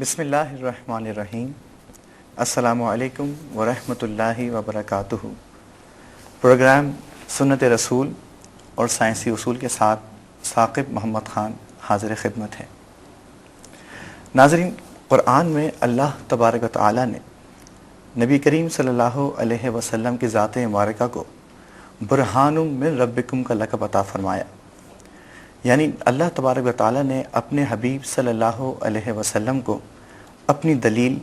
بسم اللہ الرحمن الرحیم۔ السلام علیکم ورحمۃ اللہ وبرکاتہ۔ پروگرام سنت رسول اور سائنسی اصول کے ساتھ ثاقب محمد خان حاضر خدمت ہے۔ ناظرین، قرآن میں اللہ تبارک و تعالی نے نبی کریم صلی اللہ علیہ وسلم کی ذات مبارکہ کو برہان من ربکم کا لقب عطا فرمایا، یعنی اللہ تبارک و تعالی نے اپنے حبیب صلی اللہ علیہ وسلم کو اپنی دلیل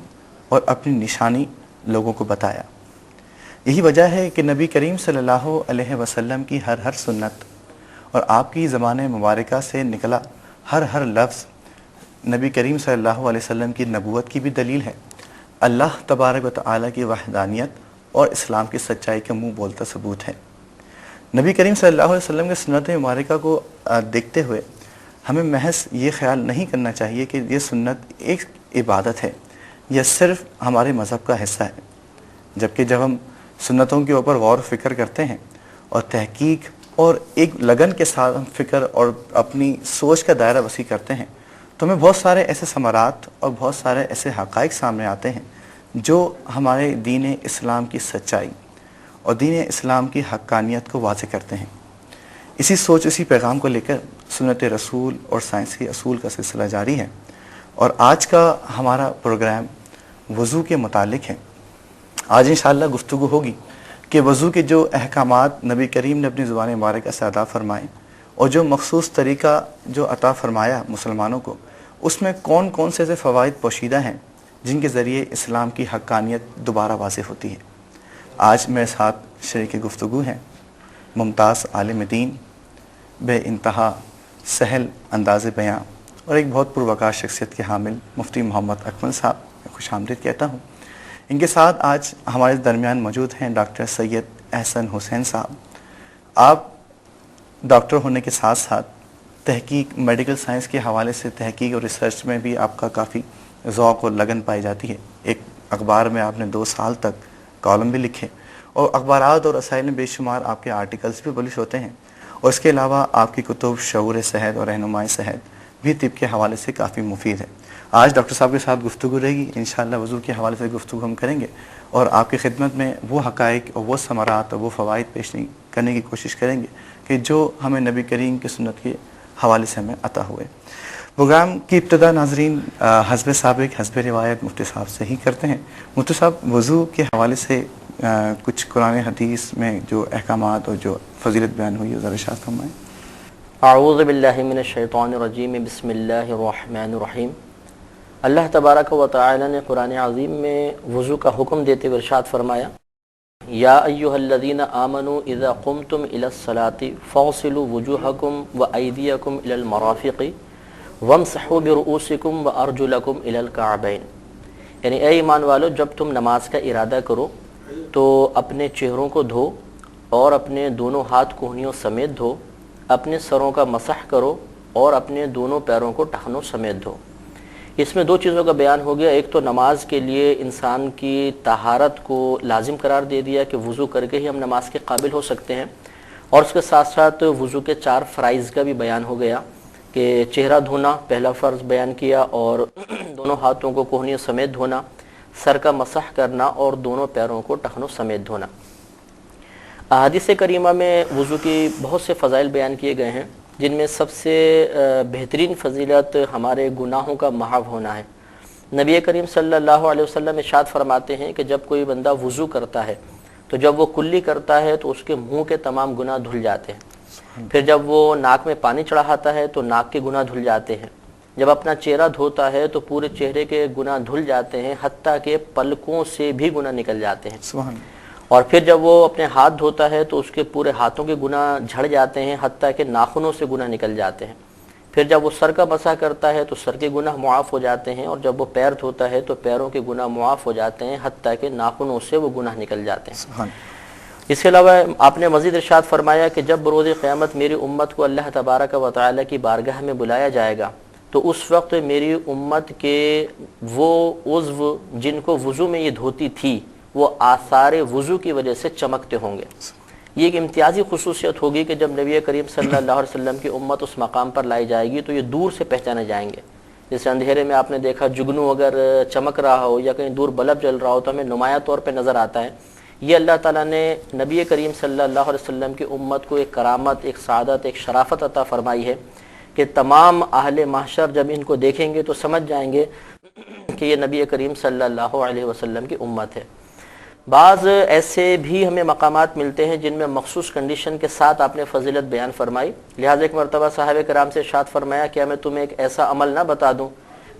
اور اپنی نشانی لوگوں کو بتایا۔ یہی وجہ ہے کہ نبی کریم صلی اللہ علیہ وسلم کی ہر سنت اور آپ کی زبان مبارکہ سے نکلا ہر لفظ نبی کریم صلی اللہ علیہ وسلم کی نبوت کی بھی دلیل ہے، اللہ تبارک و تعالی کی وحدانیت اور اسلام کی سچائی کا منہ بولتا ثبوت ہے۔ نبی کریم صلی اللہ علیہ وسلم کے سنت مبارکہ کو دیکھتے ہوئے ہمیں محض یہ خیال نہیں کرنا چاہیے کہ یہ سنت ایک عبادت ہے یا صرف ہمارے مذہب کا حصہ ہے، جبکہ جب ہم سنتوں کے اوپر غور و فکر کرتے ہیں اور تحقیق اور ایک لگن کے ساتھ ہم فکر اور اپنی سوچ کا دائرہ وسیع کرتے ہیں تو ہمیں بہت سارے ایسے ثمرات اور بہت سارے ایسے حقائق سامنے آتے ہیں جو ہمارے دین اسلام کی سچائی اور دین اسلام کی حقانیت کو واضح کرتے ہیں۔ اسی سوچ اسی پیغام کو لے کر سنت رسول اور سائنسی اصول کا سلسلہ جاری ہے، اور آج کا ہمارا پروگرام وضو کے متعلق ہے۔ آج انشاءاللہ گفتگو ہوگی کہ وضو کے جو احکامات نبی کریم نے اپنی زبان مبارکہ سے عطا فرمائے اور جو مخصوص طریقہ جو عطا فرمایا مسلمانوں کو، اس میں کون کون سے ایسے فوائد پوشیدہ ہیں جن کے ذریعے اسلام کی حقانیت دوبارہ واضح ہوتی ہے۔ آج میرے ساتھ شریک گفتگو ہیں ممتاز عالم دین، بے انتہا سہل انداز بیاں اور ایک بہت پروقار شخصیت کے حامل مفتی محمد اکمل صاحب، میں خوش آمدید کہتا ہوں۔ ان کے ساتھ آج ہمارے درمیان موجود ہیں ڈاکٹر سید احسن حسین صاحب۔ آپ ڈاکٹر ہونے کے ساتھ ساتھ تحقیق میڈیکل سائنس کے حوالے سے تحقیق اور ریسرچ میں بھی آپ کا کافی ذوق اور لگن پائی جاتی ہے۔ ایک اخبار میں آپ نے 2 سال تک کالم بھی لکھے اور اخبارات اور رسائل میں بے شمار آپ کے آرٹیکلز بھی پبلش ہوتے ہیں، اور اس کے علاوہ آپ کی کتب شعور صحت اور رہنمائی صحت بھی طب کے حوالے سے کافی مفید ہے۔ آج ڈاکٹر صاحب کے ساتھ گفتگو رہے گی، انشاءاللہ وضو کے حوالے سے گفتگو ہم کریں گے اور آپ کی خدمت میں وہ حقائق اور وہ ثمرات اور وہ فوائد پیش کرنے کی کوشش کریں گے کہ جو ہمیں نبی کریم کی سنت کے حوالے سے ہمیں عطا ہوئے۔ پروگرام کی ابتدا ناظرین حسب سابق حسب روایت مفتی صاحب سے ہی کرتے ہیں۔ مفتی صاحب، وضو کے حوالے سے کچھ قرآن حدیث میں جو احکامات اور جو فضیلت بیان ہوئی ہے ذرا ارشاد فرمائیں۔ اعوذ باللہ من الشیطان الرجیم، بسم اللہ الرحمن الرحیم۔ اللہ تبارک و تعالی نے قرآن عظیم میں وضو کا حکم دیتے ہوئے ارشاد فرمایا، یا ایہا الذین آمنوا اذا قمتم الی الصلاۃ فاغسلوا وجوہکم وایدیکم الی المرافق وامسحوا برؤوسکم وارجلکم الی الکعبین، یعنی اے ایمان والو، جب تم نماز کا ارادہ کرو تو اپنے چہروں کو دھو اور اپنے دونوں ہاتھ کہنیوں سمیت دھو، اپنے سروں کا مسح کرو اور اپنے دونوں پیروں کو ٹخنوں سمیت دھو۔ اس میں 2 چیزوں کا بیان ہو گیا۔ ایک تو نماز کے لیے انسان کی طہارت کو لازم قرار دے دیا کہ وضو کر کے ہی ہم نماز کے قابل ہو سکتے ہیں، اور اس کے ساتھ ساتھ وضو کے 4 فرائض کا بھی بیان ہو گیا کہ چہرہ دھونا پہلا فرض بیان کیا، اور دونوں ہاتھوں کو کہنیوں سمیت دھونا، سر کا مسح کرنا اور دونوں پیروں کو ٹخنوں سمیت دھونا۔ احادیث کریمہ میں وضو کی بہت سے فضائل بیان کیے گئے ہیں، جن میں سب سے بہترین فضیلت ہمارے گناہوں کا محو ہونا ہے۔ نبی کریم صلی اللہ علیہ وسلم ارشاد فرماتے ہیں کہ جب کوئی بندہ وضو کرتا ہے تو جب وہ کلی کرتا ہے تو اس کے منہ کے تمام گناہ دھل جاتے ہیں، پھر جب وہ ناک میں پانی چڑھاتا ہے تو ناک کے گناہ دھل جاتے ہیں، جب اپنا چہرہ دھوتا ہے تو پورے چہرے کے گناہ دھل جاتے ہیں، حتیٰ کہ پلکوں سے بھی گناہ نکل جاتے ہیں، سبحان اللہ۔ اور پھر جب وہ اپنے ہاتھ دھوتا ہے تو اس کے پورے ہاتھوں کے گناہ جھڑ جاتے ہیں، حتیٰ کہ ناخنوں سے گناہ نکل جاتے ہیں، پھر جب وہ سر کا مسح کرتا ہے تو سر کے گناہ معاف ہو جاتے ہیں، اور جب وہ پیر دھوتا ہے تو پیروں کے گناہ معاف ہو جاتے ہیں، حتیٰ کہ ناخنوں سے وہ گناہ نکل جاتے ہیں۔ سبحان۔ اس کے علاوہ آپ نے مزید ارشاد فرمایا کہ جب بروز قیامت میری امت کو اللہ تبارک و تعالی کی بارگاہ میں بلایا جائے گا تو اس وقت میری امت کے وہ عضو جن کو وضو میں یہ دھوتی تھی وہ آثار وضو کی وجہ سے چمکتے ہوں گے۔ یہ ایک امتیازی خصوصیت ہوگی کہ جب نبی کریم صلی اللہ علیہ وسلم کی امت اس مقام پر لائی جائے گی تو یہ دور سے پہچانے جائیں گے جیسے اندھیرے میں آپ نے دیکھا جگنو اگر چمک رہا ہو یا کہیں دور بلب جل رہا ہو تو ہمیں نمایاں طور پہ نظر آتا ہے. یہ اللہ تعالیٰ نے نبی کریم صلی اللہ علیہ وسلم کی امت کو ایک کرامت، ایک سعادت، ایک شرافت عطا فرمائی ہے کہ تمام اہل محشر جب ان کو دیکھیں گے تو سمجھ جائیں گے کہ یہ نبی کریم صلی اللہ علیہ وسلم کی امت ہے. بعض ایسے بھی ہمیں مقامات ملتے ہیں جن میں مخصوص کنڈیشن کے ساتھ آپ نے فضیلت بیان فرمائی. لہٰذا ایک مرتبہ صحابہ کرام سے ارشاد فرمایا کہ میں تمہیں ایک ایسا عمل نہ بتا دوں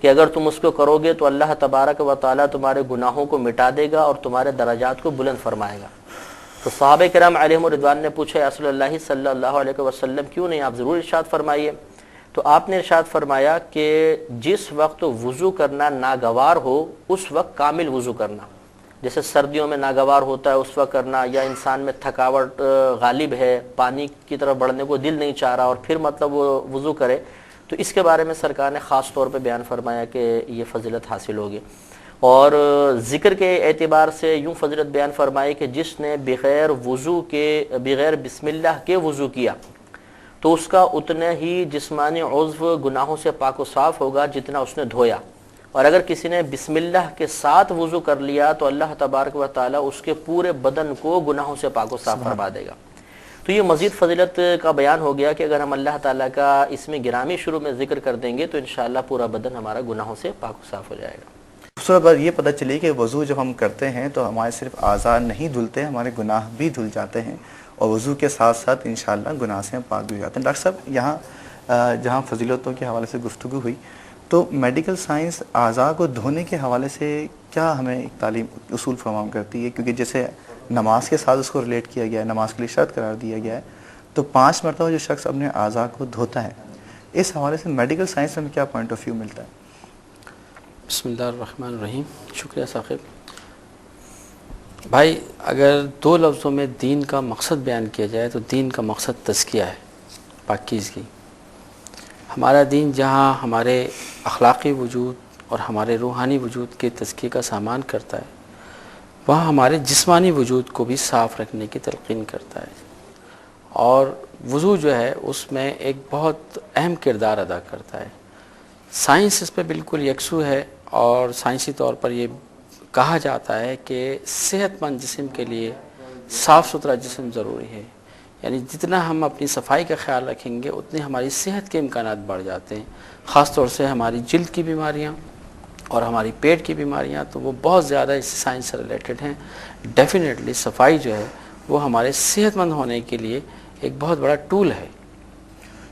کہ اگر تم اس کو کرو گے تو اللہ تبارک و تعالیٰ تمہارے گناہوں کو مٹا دے گا اور تمہارے درجات کو بلند فرمائے گا. تو صحابہ کرام علیہم الرضوان نے پوچھا یا رسول اللہ صلی اللہ علیہ وسلم کیوں نہیں، آپ ضرور ارشاد فرمائیے. تو آپ نے ارشاد فرمایا کہ جس وقت وضو کرنا ناگوار ہو اس وقت کامل وضو کرنا. جیسے سردیوں میں ناگوار ہوتا ہے اس وقت کرنا، یا انسان میں تھکاوٹ غالب ہے، پانی کی طرف بڑھنے کو دل نہیں چاہ رہا اور پھر مطلب وہ وضو کرے، تو اس کے بارے میں سرکار نے خاص طور پہ بیان فرمایا کہ یہ فضیلت حاصل ہوگی. اور ذکر کے اعتبار سے یوں فضیلت بیان فرمائی کہ جس نے بغیر وضو کے، بغیر بسم اللہ کے وضو کیا تو اس کا اتنا ہی جسمانی عضو گناہوں سے پاک و صاف ہوگا جتنا اس نے دھویا. اور اگر کسی نے بسم اللہ کے ساتھ وضو کر لیا تو اللہ تبارک و تعالیٰ اس کے پورے بدن کو گناہوں سے پاک و صاف فرما دے گا. تو یہ مزید فضیلت کا بیان ہو گیا کہ اگر ہم اللہ تعالیٰ کا اس میں گرامی شروع میں ذکر کر دیں گے تو انشاءاللہ پورا بدن ہمارا گناہوں سے پاک و صاف ہو جائے گا. دوسرا بات یہ پتہ چلی کہ وضو جب ہم کرتے ہیں تو ہمارے صرف اعضاء نہیں دھلتے، ہمارے گناہ بھی دھل جاتے ہیں اور وضو کے ساتھ ساتھ انشاءاللہ گناہ سے پاک بھی ہو جاتے ہیں. ڈاکٹر صاحب یہاں جہاں فضیلتوں کے حوالے سے گفتگو ہوئی تو میڈیکل سائنس اعضاء کو دھونے کے حوالے سے کیا ہمیں ایک تعلیم اصول فراہم کرتی ہے؟ کیونکہ جیسے نماز کے ساتھ اس کو ریلیٹ کیا گیا ہے، نماز کے لیے شرط قرار دیا گیا ہے، تو 5 مرتبہ جو شخص اپنے اعضاء کو دھوتا ہے، اس حوالے سے میڈیکل سائنس میں کیا پوائنٹ آف ویو ملتا ہے؟ بسم اللہ الرحمن الرحیم. شکریہ ثاقب بھائی. اگر 2 لفظوں میں دین کا مقصد بیان کیا جائے تو دین کا مقصد تزکیہ ہے، پاکیزگی. ہمارا دین جہاں ہمارے اخلاقی وجود اور ہمارے روحانی وجود کے تزکیے کا سامان کرتا ہے، وہاں ہمارے جسمانی وجود کو بھی صاف رکھنے کی تلقین کرتا ہے. اور وضو جو ہے اس میں ایک بہت اہم کردار ادا کرتا ہے. سائنس اس پہ بالکل یکسو ہے اور سائنسی طور پر یہ کہا جاتا ہے کہ صحت مند جسم کے لیے صاف ستھرا جسم ضروری ہے. یعنی جتنا ہم اپنی صفائی کا خیال رکھیں گے اتنی ہماری صحت کے امکانات بڑھ جاتے ہیں. خاص طور سے ہماری جلد کی بیماریاں اور ہماری پیٹ کی بیماریاں تو وہ بہت زیادہ اس سائنس سے ریلیٹڈ ہیں. ڈیفینیٹلی صفائی جو ہے وہ ہمارے صحت مند ہونے کے لیے ایک بہت بڑا ٹول ہے.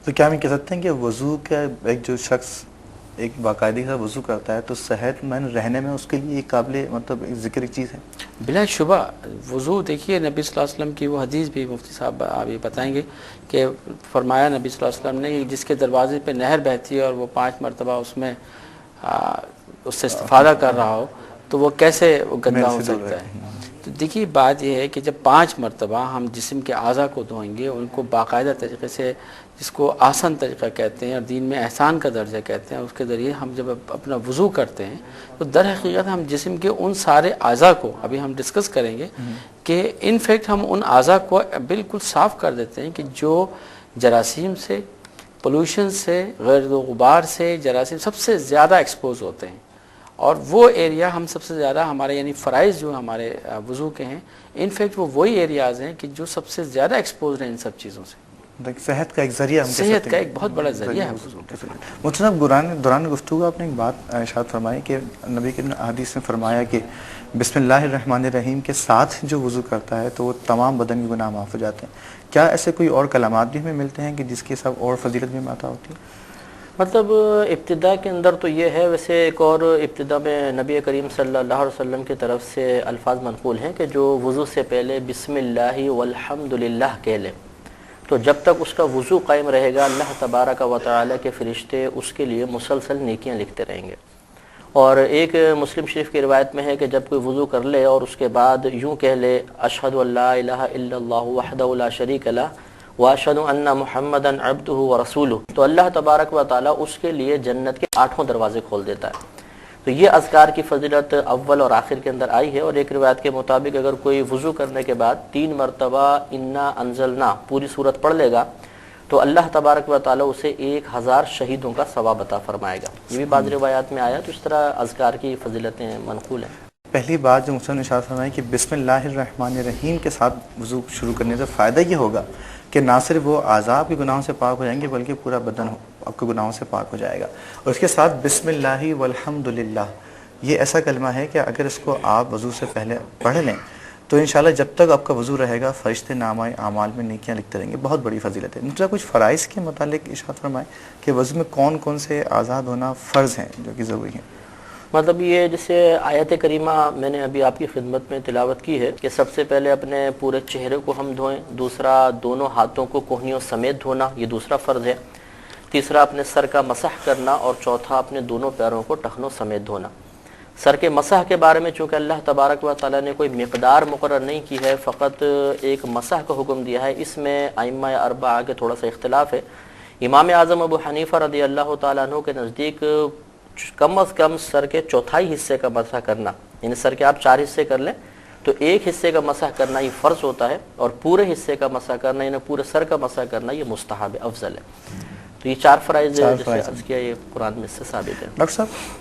تو کیا ہم کہہ سکتے ہیں کہ وضو کا ایک جو شخص ایک باقاعدگی سے وضو کرتا ہے تو صحت مند رہنے میں اس کے لیے ایک قابل مطلب ذکر ایک چیز ہے؟ بلا شبہ وضو دیکھیے نبی صلی اللہ علیہ وسلم کی وہ حدیث بھی مفتی صاحب آپ یہ بتائیں گے کہ فرمایا نبی صلی اللہ علیہ وسلم نے جس کے دروازے پہ نہر بہتی ہے اور وہ 5 مرتبہ اس میں اس سے استفادہ کر رہا ہو تو وہ کیسے گندا ہو سکتا ہے. تو دیکھیے بات یہ ہے کہ جب 5 مرتبہ ہم جسم کے اعضاء کو دھوئیں گے، ان کو باقاعدہ طریقے سے، جس کو آسان طریقہ کہتے ہیں اور دین میں احسان کا درجہ کہتے ہیں، اس کے ذریعے ہم جب اپنا وضو کرتے ہیں تو در حقیقت ہم جسم کے ان سارے اعضاء کو ابھی ہم ڈسکس کریں گے کہ انفیکٹ ہم ان اعضاء کو بالکل صاف کر دیتے ہیں کہ جو جراثیم سے، پولوشن سے، گرد و غبار سے جراثیم سب سے زیادہ ایکسپوز ہوتے ہیں. اور وہ ایریا ہم سب سے زیادہ ہمارے یعنی فرائض جو ہمارے وضو کے ہیں انفیکٹ وہ وہی ایریاز ہیں کہ جو سب سے زیادہ ایکسپوز ہیں ان سب چیزوں سے. صحت کا ایک ذریعہ، صحت کا ایک بہت بڑا ذریعہ ہے وضو. مطلب دوران گفتگو آپ نے ایک بات ارشاد فرمائی کہ نبی کے حدیث میں فرمایا کہ بسم اللہ الرحمن الرحیم کے ساتھ جو وضو کرتا ہے تو وہ تمام بدن کے گناہ معاف ہو جاتے ہیں. کیا ایسے کوئی اور کلمات بھی ہمیں ملتے ہیں کہ جس کے سب اور فضیلت بھی عطا ہوتی ہے؟ مطلب ابتدا کے اندر تو یہ ہے، ویسے ایک اور ابتدا میں نبی کریم صلی اللہ علیہ وسلم کی طرف سے الفاظ منقول ہیں کہ جو وضو سے پہلے بسم اللہ والحمد للہ کہہ لے تو جب تک اس کا وضو قائم رہے گا اللہ تبارک و تعالیٰ کے فرشتے اس کے لیے مسلسل نیکیاں لکھتے رہیں گے. اور ایک مسلم شریف کی روایت میں ہے کہ جب کوئی وضو کر لے اور اس کے بعد یوں کہہ لے اشہد ان لا الہ الا اللہ وحدہ لا شریک لہ واشہد ان محمدا عبدہ ورسولہ، تو اللہ تبارک و تعالیٰ اس کے لیے جنت کے 8 دروازے کھول دیتا ہے. تو یہ اذکار کی فضیلت اول اور آخر کے اندر آئی ہے. اور ایک روایت کے مطابق اگر کوئی وضو کرنے کے بعد 3 مرتبہ انا انزلنا پوری صورت پڑھ لے گا تو اللہ تبارک و تعالیٰ اسے 1000 شہیدوں کا ثواب عطا فرمائے گا. یہ بھی بعض روایات میں آیا. تو اس طرح اذکار کی فضیلتیں منقول ہیں. پہلی بات جو مسلم نے ارشاد فرمائی کہ بسم اللہ الرحمن الرحیم کے ساتھ وضو شروع کرنے سے فائدہ یہ ہوگا کہ نہ صرف وہ اعضاء کے گناہوں سے پاک ہو جائیں گے بلکہ پورا بدن آپ کے گناہوں سے پاک ہو جائے گا. اور اس کے ساتھ بسم اللہ والحمد للہ یہ ایسا کلمہ ہے کہ اگر اس کو آپ وضو سے پہلے پڑھ لیں تو انشاءاللہ جب تک آپ کا وضو رہے گا فرشتے نامہ اعمال میں نیکیاں لکھتے رہیں گے. بہت بڑی فضیلت ہے. دوسرا کچھ فرائض کے متعلق ارشاد فرمائیں کہ وضو میں کون کون سے اعضاء دھونا فرض ہیں جو کہ ضروری ہیں. مطلب یہ جیسے آیت کریمہ میں نے ابھی آپ کی خدمت میں تلاوت کی ہے کہ سب سے پہلے اپنے پورے چہرے کو ہم دھوئیں. دوسرا دونوں ہاتھوں کو کوہنیوں سمیت دھونا، یہ دوسرا فرض ہے. تیسرا اپنے سر کا مسح کرنا، اور چوتھا اپنے دونوں پیروں کو ٹخنوں سمیت دھونا. سر کے مسح کے بارے میں چونکہ اللہ تبارک و تعالیٰ نے کوئی مقدار مقرر نہیں کی ہے، فقط ایک مسح کا حکم دیا ہے. اس میں ائمہ اربعہ کے تھوڑا سا اختلاف ہے. امام اعظم ابو حنیفہ رضی اللہ تعالیٰ عنہ کے نزدیک کم از کم سر کے چوتھائی حصے کا مسح کرنا، یعنی سر کے آپ 4 حصے کر لیں تو ایک حصے کا مسح کرنا یہ فرض ہوتا ہے، اور پورے حصے کا مسح کرنا یعنی پورے سر کا مسح کرنا یہ مستحب ہے، افضل ہے. تو یہ 4 فرائض جیسے عرض کیا یہ قرآن میں سے ثابت ہے. ڈاکٹر صاحب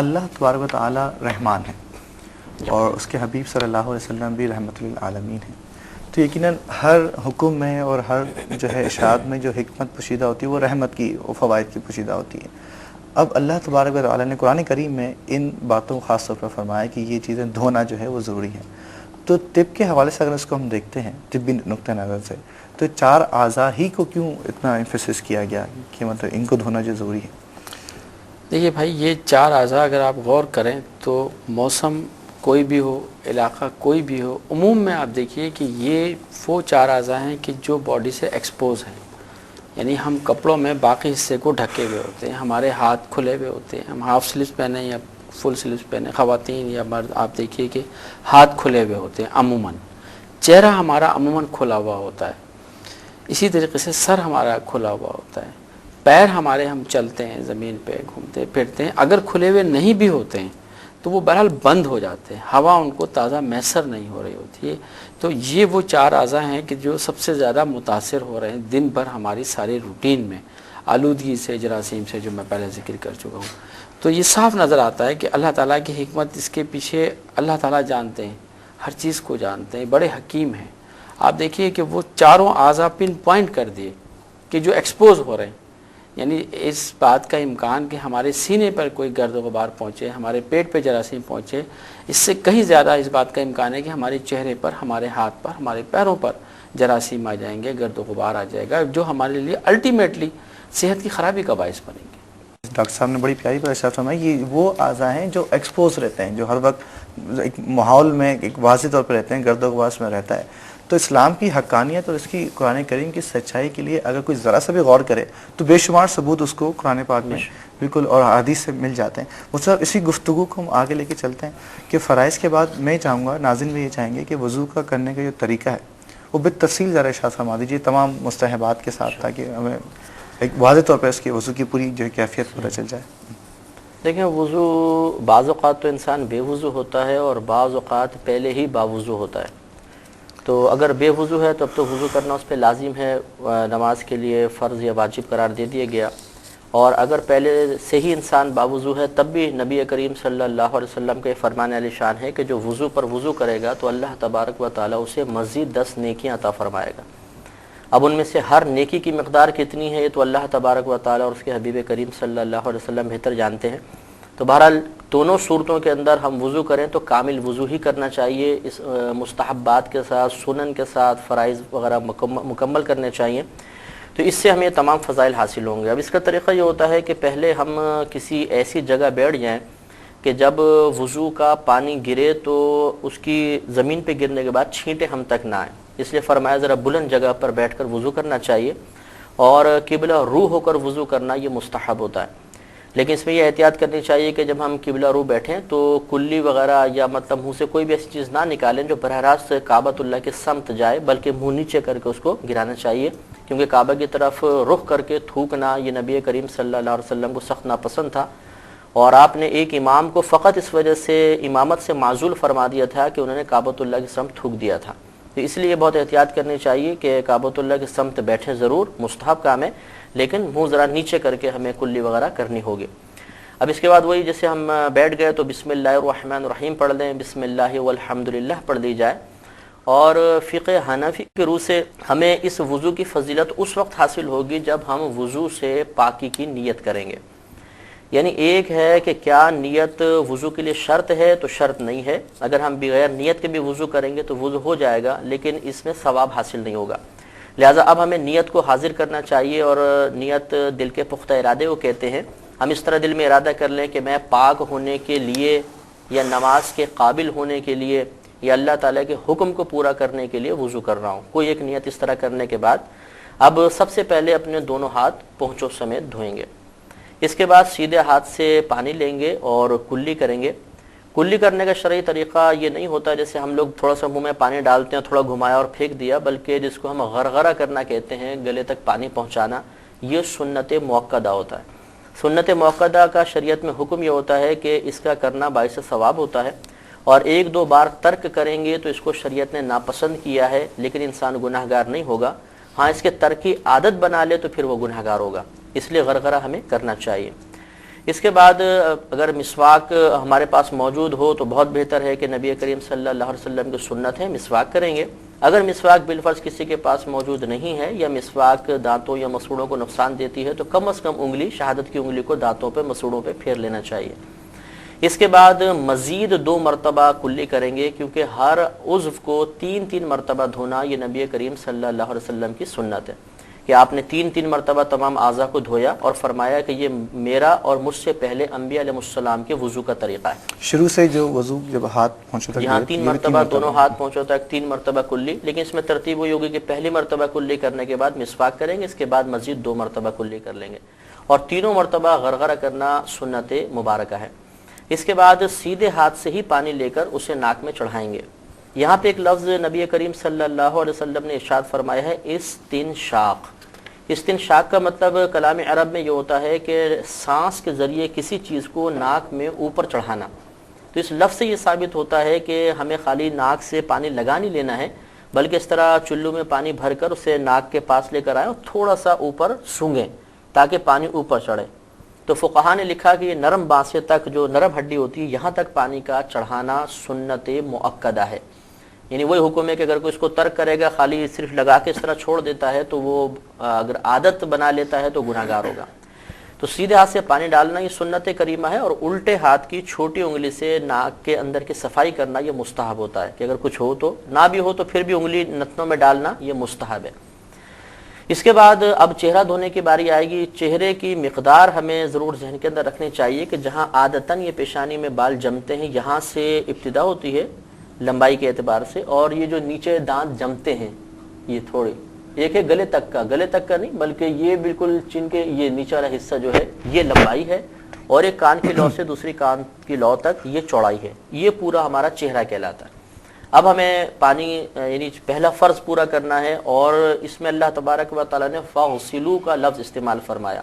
اللہ تبارک و تعالی رحمان ہے اور اس کے حبیب صلی اللہ علیہ وسلم بھی رحمت للعالمین ہیں. تو یقیناً ہر حکم میں اور ہر جو ہے ارشاد میں جو حکمت پوشیدہ ہوتی ہے وہ رحمت کی و فوائد کی پوشیدہ ہوتی ہے. اب اللہ تبارک و تعالی نے قرآن کریم میں ان باتوں کو خاص طور پر فرمایا کہ یہ چیزیں دھونا جو ہے وہ ضروری ہے. تو طب کے حوالے سے اگر اس کو ہم دیکھتے ہیں طبی نقطہ نظر سے تو 4 اعضاء ہی کو کیوں اتنا ایمفیسس کیا گیا کہ مطلب ان کو دھونا جو ضروری ہے؟ دیکھیے بھائی، یہ 4 اعضاء اگر آپ غور کریں تو موسم کوئی بھی ہو، علاقہ کوئی بھی ہو، عموم میں آپ دیکھیے کہ یہ وہ 4 اعضاء ہیں کہ جو باڈی سے ایکسپوز ہیں. یعنی ہم کپڑوں میں باقی حصے کو ڈھکے ہوئے ہوتے ہیں، ہمارے ہاتھ کھلے ہوئے ہوتے ہیں، ہم ہاف سلیوز پہنیں یا فل سلیوز پہنیں، خواتین یا مرد آپ دیکھیے کہ ہاتھ کھلے ہوئے ہوتے ہیں. عموماً چہرہ ہمارا عموماً کھلا ہوا ہوتا ہے. اسی طریقے سے سر ہمارا کھلا ہوا ہوتا ہے. پیر ہمارے ہم چلتے ہیں، زمین پہ گھومتے پھرتے ہیں، اگر کھلے ہوئے نہیں بھی ہوتے ہیں تو وہ بہرحال بند ہو جاتے ہیں، ہوا ان کو تازہ میسر نہیں ہو رہی ہوتی ہے. تو یہ وہ 4 اعضاء ہیں کہ جو سب سے زیادہ متاثر ہو رہے ہیں دن بھر ہماری ساری روٹین میں آلودگی سے، جراثیم سے، جو میں پہلے ذکر کر چکا ہوں. تو یہ صاف نظر آتا ہے کہ اللہ تعالیٰ کی حکمت اس کے پیچھے اللہ تعالیٰ جانتے ہیں، ہر چیز کو جانتے ہیں، بڑے حکیم ہیں. آپ دیکھیے کہ وہ 4 اعضاء پن پوائنٹ کر دیے کہ جو ایکسپوز ہو رہے ہیں. یعنی اس بات کا امکان کہ ہمارے سینے پر کوئی گرد و غبار پہنچے، ہمارے پیٹ پہ جراثیم پہنچے، اس سے کہیں زیادہ اس بات کا امکان ہے کہ ہمارے چہرے پر، ہمارے ہاتھ پر، ہمارے پیروں پر جراثیم آ جائیں گے، گرد و غبار آ جائے گا، جو ہمارے لیے الٹیمیٹلی صحت کی خرابی کا باعث بنیں گے. ڈاکٹر صاحب نے بڑی پیاری بات ارشاد فرمائی. یہ وہ اعضاء ہیں جو ایکسپوز رہتے ہیں، جو ہر وقت ایک ماحول میں ایک واضح طور پر رہتے ہیں، گرد و غبار میں رہتا ہے. تو اسلام کی حقانیت اور اس کی قرآن کریم کی سچائی کے لیے اگر کوئی ذرا سا بھی غور کرے تو بے شمار ثبوت اس کو قرآن پاک میں بالکل اور حدیث سے مل جاتے ہیں. مطلب اسی گفتگو کو ہم آگے لے کے چلتے ہیں کہ فرائض کے بعد میں چاہوں گا، ناظرین بھی یہ چاہیں گے کہ وضو کا کرنے کا جو طریقہ ہے وہ بالتفصیل ذرا ارشاد فرما دیجیے تمام مستحبات کے ساتھ، تاکہ ہمیں ایک واضح طور پر اس کی وضو کی پوری جو کیفیت پتہ چل جائے. دیکھیں، وضو بعض اوقات تو انسان بے وضو ہوتا ہے اور بعض اوقات پہلے ہی باوضو ہوتا ہے. تو اگر بے وضو ہے تو اب تو وضو کرنا اس پہ لازم ہے، نماز کے لیے فرض یا واجب قرار دے دیا گیا. اور اگر پہلے سے ہی انسان باوضو ہے تب بھی نبی کریم صلی اللہ علیہ وسلم کے فرمان علی شان ہے کہ جو وضو پر وضو کرے گا تو اللہ تبارک و تعالیٰ اسے مزید 10 نیکیاں عطا فرمائے گا. اب ان میں سے ہر نیکی کی مقدار کتنی ہے یہ تو اللہ تبارک و تعالیٰ اور اس کے حبیب کریم صلی اللہ علیہ وسلم بہتر جانتے ہیں. تو بہرحال دونوں صورتوں کے اندر ہم وضو کریں تو کامل وضو ہی کرنا چاہیے، اس مستحبات کے ساتھ، سنن کے ساتھ، فرائض وغیرہ مکمل کرنے چاہیے. تو اس سے ہمیں تمام فضائل حاصل ہوں گے. اب اس کا طریقہ یہ ہوتا ہے کہ پہلے ہم کسی ایسی جگہ بیٹھ جائیں کہ جب وضو کا پانی گرے تو اس کی زمین پہ گرنے کے بعد چھینٹیں ہم تک نہ آئیں. اس لیے فرمایا ذرا بلند جگہ پر بیٹھ کر وضو کرنا چاہیے، اور قبلہ رو ہو کر وضو کرنا یہ مستحب ہوتا ہے. لیکن اس میں یہ احتیاط کرنی چاہیے کہ جب ہم قبلہ رو بیٹھیں تو کلی وغیرہ یا مطلب منہ سے کوئی بھی ایسی چیز نہ نکالیں جو براہ راست کعبۃ اللہ کے سمت جائے، بلکہ منہ نیچے کر کے اس کو گرانا چاہیے، کیونکہ کعبہ کی طرف رخ کر کے تھوکنا یہ نبی کریم صلی اللہ علیہ وسلم کو سخت ناپسند تھا. اور آپ نے ایک امام کو فقط اس وجہ سے امامت سے معزول فرما دیا تھا کہ انہوں نے کعبۃ اللہ کی سمت تھوک دیا تھا. تو اس لیے بہت احتیاط کرنی چاہیے کہ کعبۃ اللہ کے سمت بیٹھیں ضرور، مستحب کام ہے، لیکن منہ ذرا نیچے کر کے ہمیں کلی وغیرہ کرنی ہوگی۔ اب اس کے بعد وہی جیسے ہم بیٹھ گئے تو بسم اللہ الرحمن الرحیم پڑھ لیں، بسم اللہ والحمدللہ پڑھ لی جائے۔ اور فقہ حنفی کے روح سے ہمیں اس وضو کی فضیلت اس وقت حاصل ہوگی جب ہم وضو سے پاکی کی نیت کریں گے۔ یعنی ایک ہے کہ کیا نیت وضو کے لیے شرط ہے تو شرط نہیں ہے، اگر ہم بغیر نیت کے بھی وضو کریں گے تو وضو ہو جائے گا، لیکن اس میں ثواب حاصل نہیں ہوگا۔ لہٰذا اب ہمیں نیت کو حاضر کرنا چاہیے، اور نیت دل کے پختہ ارادے کو کہتے ہیں۔ ہم اس طرح دل میں ارادہ کر لیں کہ میں پاک ہونے کے لیے یا نماز کے قابل ہونے کے لیے یا اللہ تعالیٰ کے حکم کو پورا کرنے کے لیے وضو کر رہا ہوں۔ کوئی ایک نیت اس طرح کرنے کے بعد اب سب سے پہلے اپنے دونوں ہاتھ پونچھوں سمیت دھوئیں گے۔ اس کے بعد سیدھے ہاتھ سے پانی لیں گے اور کلی کریں گے۔ کلی کرنے کا شرعی طریقہ یہ نہیں ہوتا جیسے ہم لوگ تھوڑا سا منہ میں پانی ڈالتے ہیں، تھوڑا گھمایا اور پھینک دیا، بلکہ جس کو ہم غرغرہ کرنا کہتے ہیں، گلے تک پانی پہنچانا، یہ سنت موقدہ ہوتا ہے۔ سنت موقدہ کا شریعت میں حکم یہ ہوتا ہے کہ اس کا کرنا باعث ثواب ہوتا ہے، اور ایک دو بار ترک کریں گے تو اس کو شریعت نے ناپسند کیا ہے، لیکن انسان گناہ گار نہیں ہوگا۔ ہاں اس کے ترک کی عادت بنا لے تو پھر وہ گناہ گار ہوگا، اس لیے غرغرہ ہمیں کرنا چاہیے۔ اس کے بعد اگر مسواک ہمارے پاس موجود ہو تو بہت بہتر ہے کہ نبی کریم صلی اللہ علیہ وسلم کی سنت ہے، مسواک کریں گے۔ اگر مسواک بالفرض کسی کے پاس موجود نہیں ہے یا مسواک دانتوں یا مسوڑوں کو نقصان دیتی ہے تو کم از کم انگلی، شہادت کی انگلی کو دانتوں پہ مسوڑوں پہ پھیر لینا چاہیے۔ اس کے بعد مزید 2 مرتبہ کلی کریں گے، کیونکہ ہر عضو کو 3 مرتبہ دھونا یہ نبی کریم صلی اللہ علیہ وسلم کی سنت ہے کہ آپ نے 3 مرتبہ تمام اعضاء کو دھویا اور فرمایا کہ یہ میرا اور مجھ سے پہلے انبیاء علیہ السلام کے وضو کا طریقہ ہے۔ شروع سے جو وضو جب ہاتھ پہنچو تک یہاں 3 مرتبہ دونوں ہاتھ پہنچو تک 3 مرتبہ کلی، لیکن اس میں ترتیب ہوئی ہوگی کہ پہلی مرتبہ کلی کرنے کے بعد مسواک کریں گے، اس کے بعد مزید 2 مرتبہ کلی کر لیں گے، اور 3 مرتبہ غرغرہ کرنا سنت مبارکہ ہے۔ اس کے بعد سیدھے ہاتھ سے ہی پانی لے کر اسے ناک میں چڑھائیں گے۔ یہاں پہ ایک لفظ نبی کریم صلی اللہ علیہ وسلم نے ارشاد فرمایا ہے، استنشاق۔ استنشاق کا مطلب کلام عرب میں یہ ہوتا ہے کہ سانس کے ذریعے کسی چیز کو ناک میں اوپر چڑھانا۔ تو اس لفظ سے یہ ثابت ہوتا ہے کہ ہمیں خالی ناک سے پانی لگا نہیں لینا ہے، بلکہ اس طرح چلو میں پانی بھر کر اسے ناک کے پاس لے کر آئیں اور تھوڑا سا اوپر سونگیں تاکہ پانی اوپر چڑھے۔ تو فقہا نے لکھا کہ یہ نرم بانسے تک، جو نرم ہڈی ہوتی ہے، یہاں تک پانی کا چڑھانا سنت مؤکدہ ہے۔ یعنی وہی حکم ہے کہ اگر کوئی اس کو ترک کرے گا، خالی صرف لگا کے اس طرح چھوڑ دیتا ہے تو وہ اگر عادت بنا لیتا ہے تو گناہ گار ہوگا۔ تو سیدھے ہاتھ سے پانی ڈالنا یہ سنت کریمہ ہے، اور الٹے ہاتھ کی چھوٹی انگلی سے ناک کے اندر کی صفائی کرنا یہ مستحب ہوتا ہے کہ اگر کچھ ہو تو، نہ بھی ہو تو پھر بھی انگلی نتنوں میں ڈالنا یہ مستحب ہے۔ اس کے بعد اب چہرہ دھونے کی باری آئے گی۔ چہرے کی مقدار ہمیں ضرور ذہن کے اندر رکھنی چاہیے کہ جہاں عادتاً یہ پیشانی میں بال جمتے ہیں یہاں سے ابتدا ہوتی ہے لمبائی کے اعتبار سے، اور یہ جو نیچے دانت جمتے ہیں یہ تھوڑے، ایک ہے گلے تک کا نہیں بلکہ یہ بالکل چن کے یہ نیچے والا حصہ جو ہے یہ لمبائی ہے، اور ایک کان کی لو سے دوسری کان کی لو تک یہ چوڑائی ہے، یہ پورا ہمارا چہرہ کہلاتا ہے۔ اب ہمیں پانی یعنی پہلا فرض پورا کرنا ہے، اور اس میں اللہ تبارک و تعالیٰ نے فاغسلوا کا لفظ استعمال فرمایا۔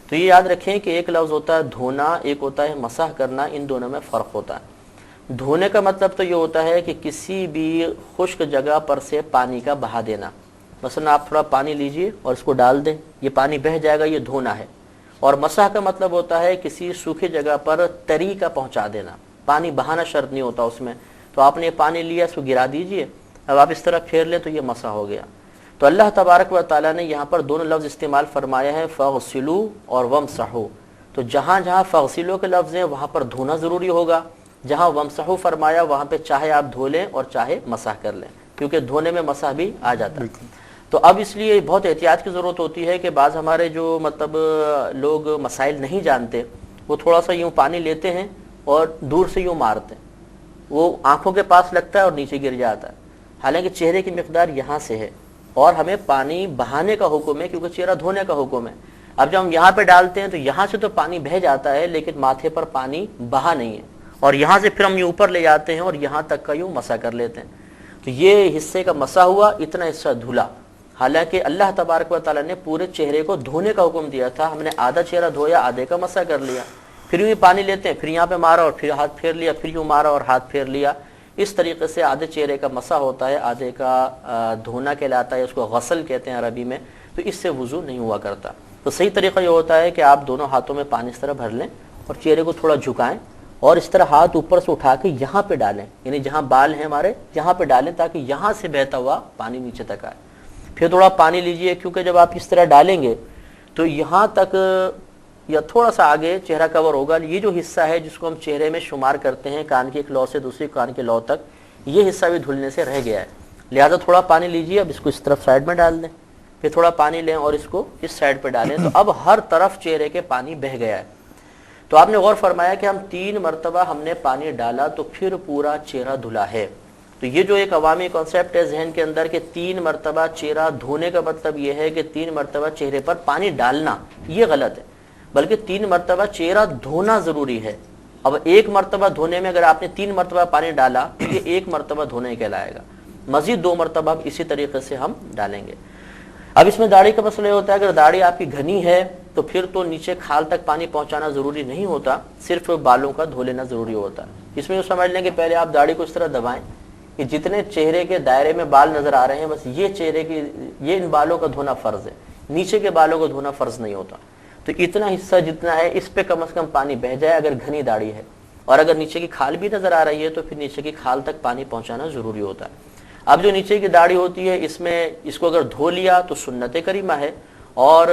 تو یہ یاد رکھیں کہ ایک لفظ ہوتا ہے دھونا، ایک ہوتا ہے مسح کرنا، ان دونوں میں فرق ہوتا ہے۔ دھونے کا مطلب تو یہ ہوتا ہے کہ کسی بھی خشک جگہ پر سے پانی کا بہا دینا۔ مثلا آپ تھوڑا پانی لیجئے اور اس کو ڈال دیں، یہ پانی بہہ جائے گا، یہ دھونا ہے۔ اور مسح کا مطلب ہوتا ہے کسی سوکھی جگہ پر تری کا پہنچا دینا، پانی بہانا شرط نہیں ہوتا اس میں۔ تو آپ نے پانی لیا، اس کو گرا دیجئے، اب آپ اس طرح پھیر لیں تو یہ مسح ہو گیا۔ تو اللہ تبارک و تعالیٰ نے یہاں پر دونوں لفظ استعمال فرمایا ہے، فاغسلوا اور وامسحوا۔ تو جہاں جہاں فاغسلوا کے لفظ ہیں وہاں پر دھونا ضروری ہوگا، جہاں وامسحوا فرمایا وہاں پہ چاہے آپ دھو لیں اور چاہے مسح کر لیں، کیونکہ دھونے میں مسح بھی آ جاتا ہے۔ تو اب اس لیے بہت احتیاط کی ضرورت ہوتی ہے کہ بعض ہمارے جو مطلب لوگ مسائل نہیں جانتے، وہ تھوڑا سا یوں پانی لیتے ہیں اور دور سے یوں مارتے ہیں، وہ آنکھوں کے پاس لگتا ہے اور نیچے گر جاتا ہے، حالانکہ چہرے کی مقدار یہاں سے ہے، اور ہمیں پانی بہانے کا حکم ہے کیونکہ چہرہ دھونے کا حکم ہے۔ اب جب ہم یہاں پہ ڈالتے ہیں تو یہاں سے تو پانی بہہ جاتا ہے لیکن ماتھے پر پانی بہا نہیں ہے، اور یہاں سے پھر ہم یہ اوپر لے جاتے ہیں اور یہاں تک کا یوں مسح کر لیتے ہیں۔ تو یہ حصے کا مسح ہوا، اتنا حصہ دھلا، حالانکہ اللہ تبارک و تعالیٰ نے پورے چہرے کو دھونے کا حکم دیا تھا، ہم نے آدھا چہرہ دھویا، آدھے کا مسح کر لیا۔ پھر یوں پانی لیتے ہیں، پھر یہاں پہ مارا اور پھر ہاتھ پھیر لیا، پھر یوں مارا اور ہاتھ پھیر لیا، اس طریقے سے آدھے چہرے کا مسح ہوتا ہے، آدھے کا دھونا کہلاتا ہے، اس کو غسل کہتے ہیں عربی میں، تو اس سے وضو نہیں ہوا کرتا۔ تو صحیح طریقہ یہ ہوتا ہے کہ آپ دونوں ہاتھوں میں پانی اس طرح بھر لیں اور چہرے کو تھوڑا جھکائیں اور اس طرح ہاتھ اوپر سے اٹھا کے یہاں پہ ڈالیں، یعنی جہاں بال ہیں ہمارے یہاں پہ ڈالیں تاکہ یہاں سے بہتا ہوا پانی نیچے تک آئے۔ پھر تھوڑا پانی لیجئے، کیونکہ جب آپ اس طرح ڈالیں گے تو یہاں تک یا تھوڑا سا آگے چہرہ کور ہوگا۔ یہ جو حصہ ہے جس کو ہم چہرے میں شمار کرتے ہیں کان کی ایک لو سے دوسری کان کے لو تک، یہ حصہ بھی دھلنے سے رہ گیا ہے، لہذا تھوڑا پانی لیجئے، اب اس کو اس طرف سائڈ میں ڈال دیں، پھر تھوڑا پانی لیں اور اس کو اس سائڈ پہ ڈالیں، تو اب ہر طرف چہرے کے پانی بہہ گیا ہے۔ تو آپ نے غور فرمایا کہ ہم 3 مرتبہ ہم نے پانی ڈالا تو پھر پورا چہرہ دھلا ہے۔ تو یہ جو ایک عوامی کانسیپٹ ہے ذہن کے اندر کہ 3 مرتبہ چہرہ دھونے کا مطلب یہ ہے کہ 3 مرتبہ چہرے پر پانی ڈالنا، یہ غلط ہے، بلکہ 3 مرتبہ چہرہ دھونا ضروری ہے۔ اب 1 مرتبہ دھونے میں اگر آپ نے 3 مرتبہ پانی ڈالا تو یہ 1 مرتبہ دھونے کہلائے گا، مزید 2 مرتبہ اب اسی طریقے سے ہم ڈالیں گے۔ اب اس میں داڑھی کا مسئلہ یہ ہوتا ہے، اگر داڑھی آپ کی گھنی ہے تو پھر تو نیچے کھال تک پانی پہنچانا ضروری نہیں ہوتا، صرف بالوں کا دھو لینا ضروری ہوتا ہے۔ اس میں یہ سمجھ لیں کہ پہلے آپ داڑھی کو اس طرح دبائیں کہ جتنے چہرے کے دائرے میں بال نظر آ رہے ہیں بس یہ چہرے کی، یہ ان بالوں کا دھونا فرض ہے، نیچے کے بالوں کو دھونا فرض نہیں ہوتا۔ تو اتنا حصہ جتنا ہے اس پہ کم از کم پانی بہہ جائے اگر گھنی داڑھی ہے، اور اگر نیچے کی کھال بھی نظر آ رہی ہے تو پھر نیچے کی کھال تک پانی پہنچانا ضروری ہوتا ہے۔ اب جو نیچے کی داڑھی ہوتی ہے اس میں اس کو اگر دھو لیا تو سنت کریمہ ہے، اور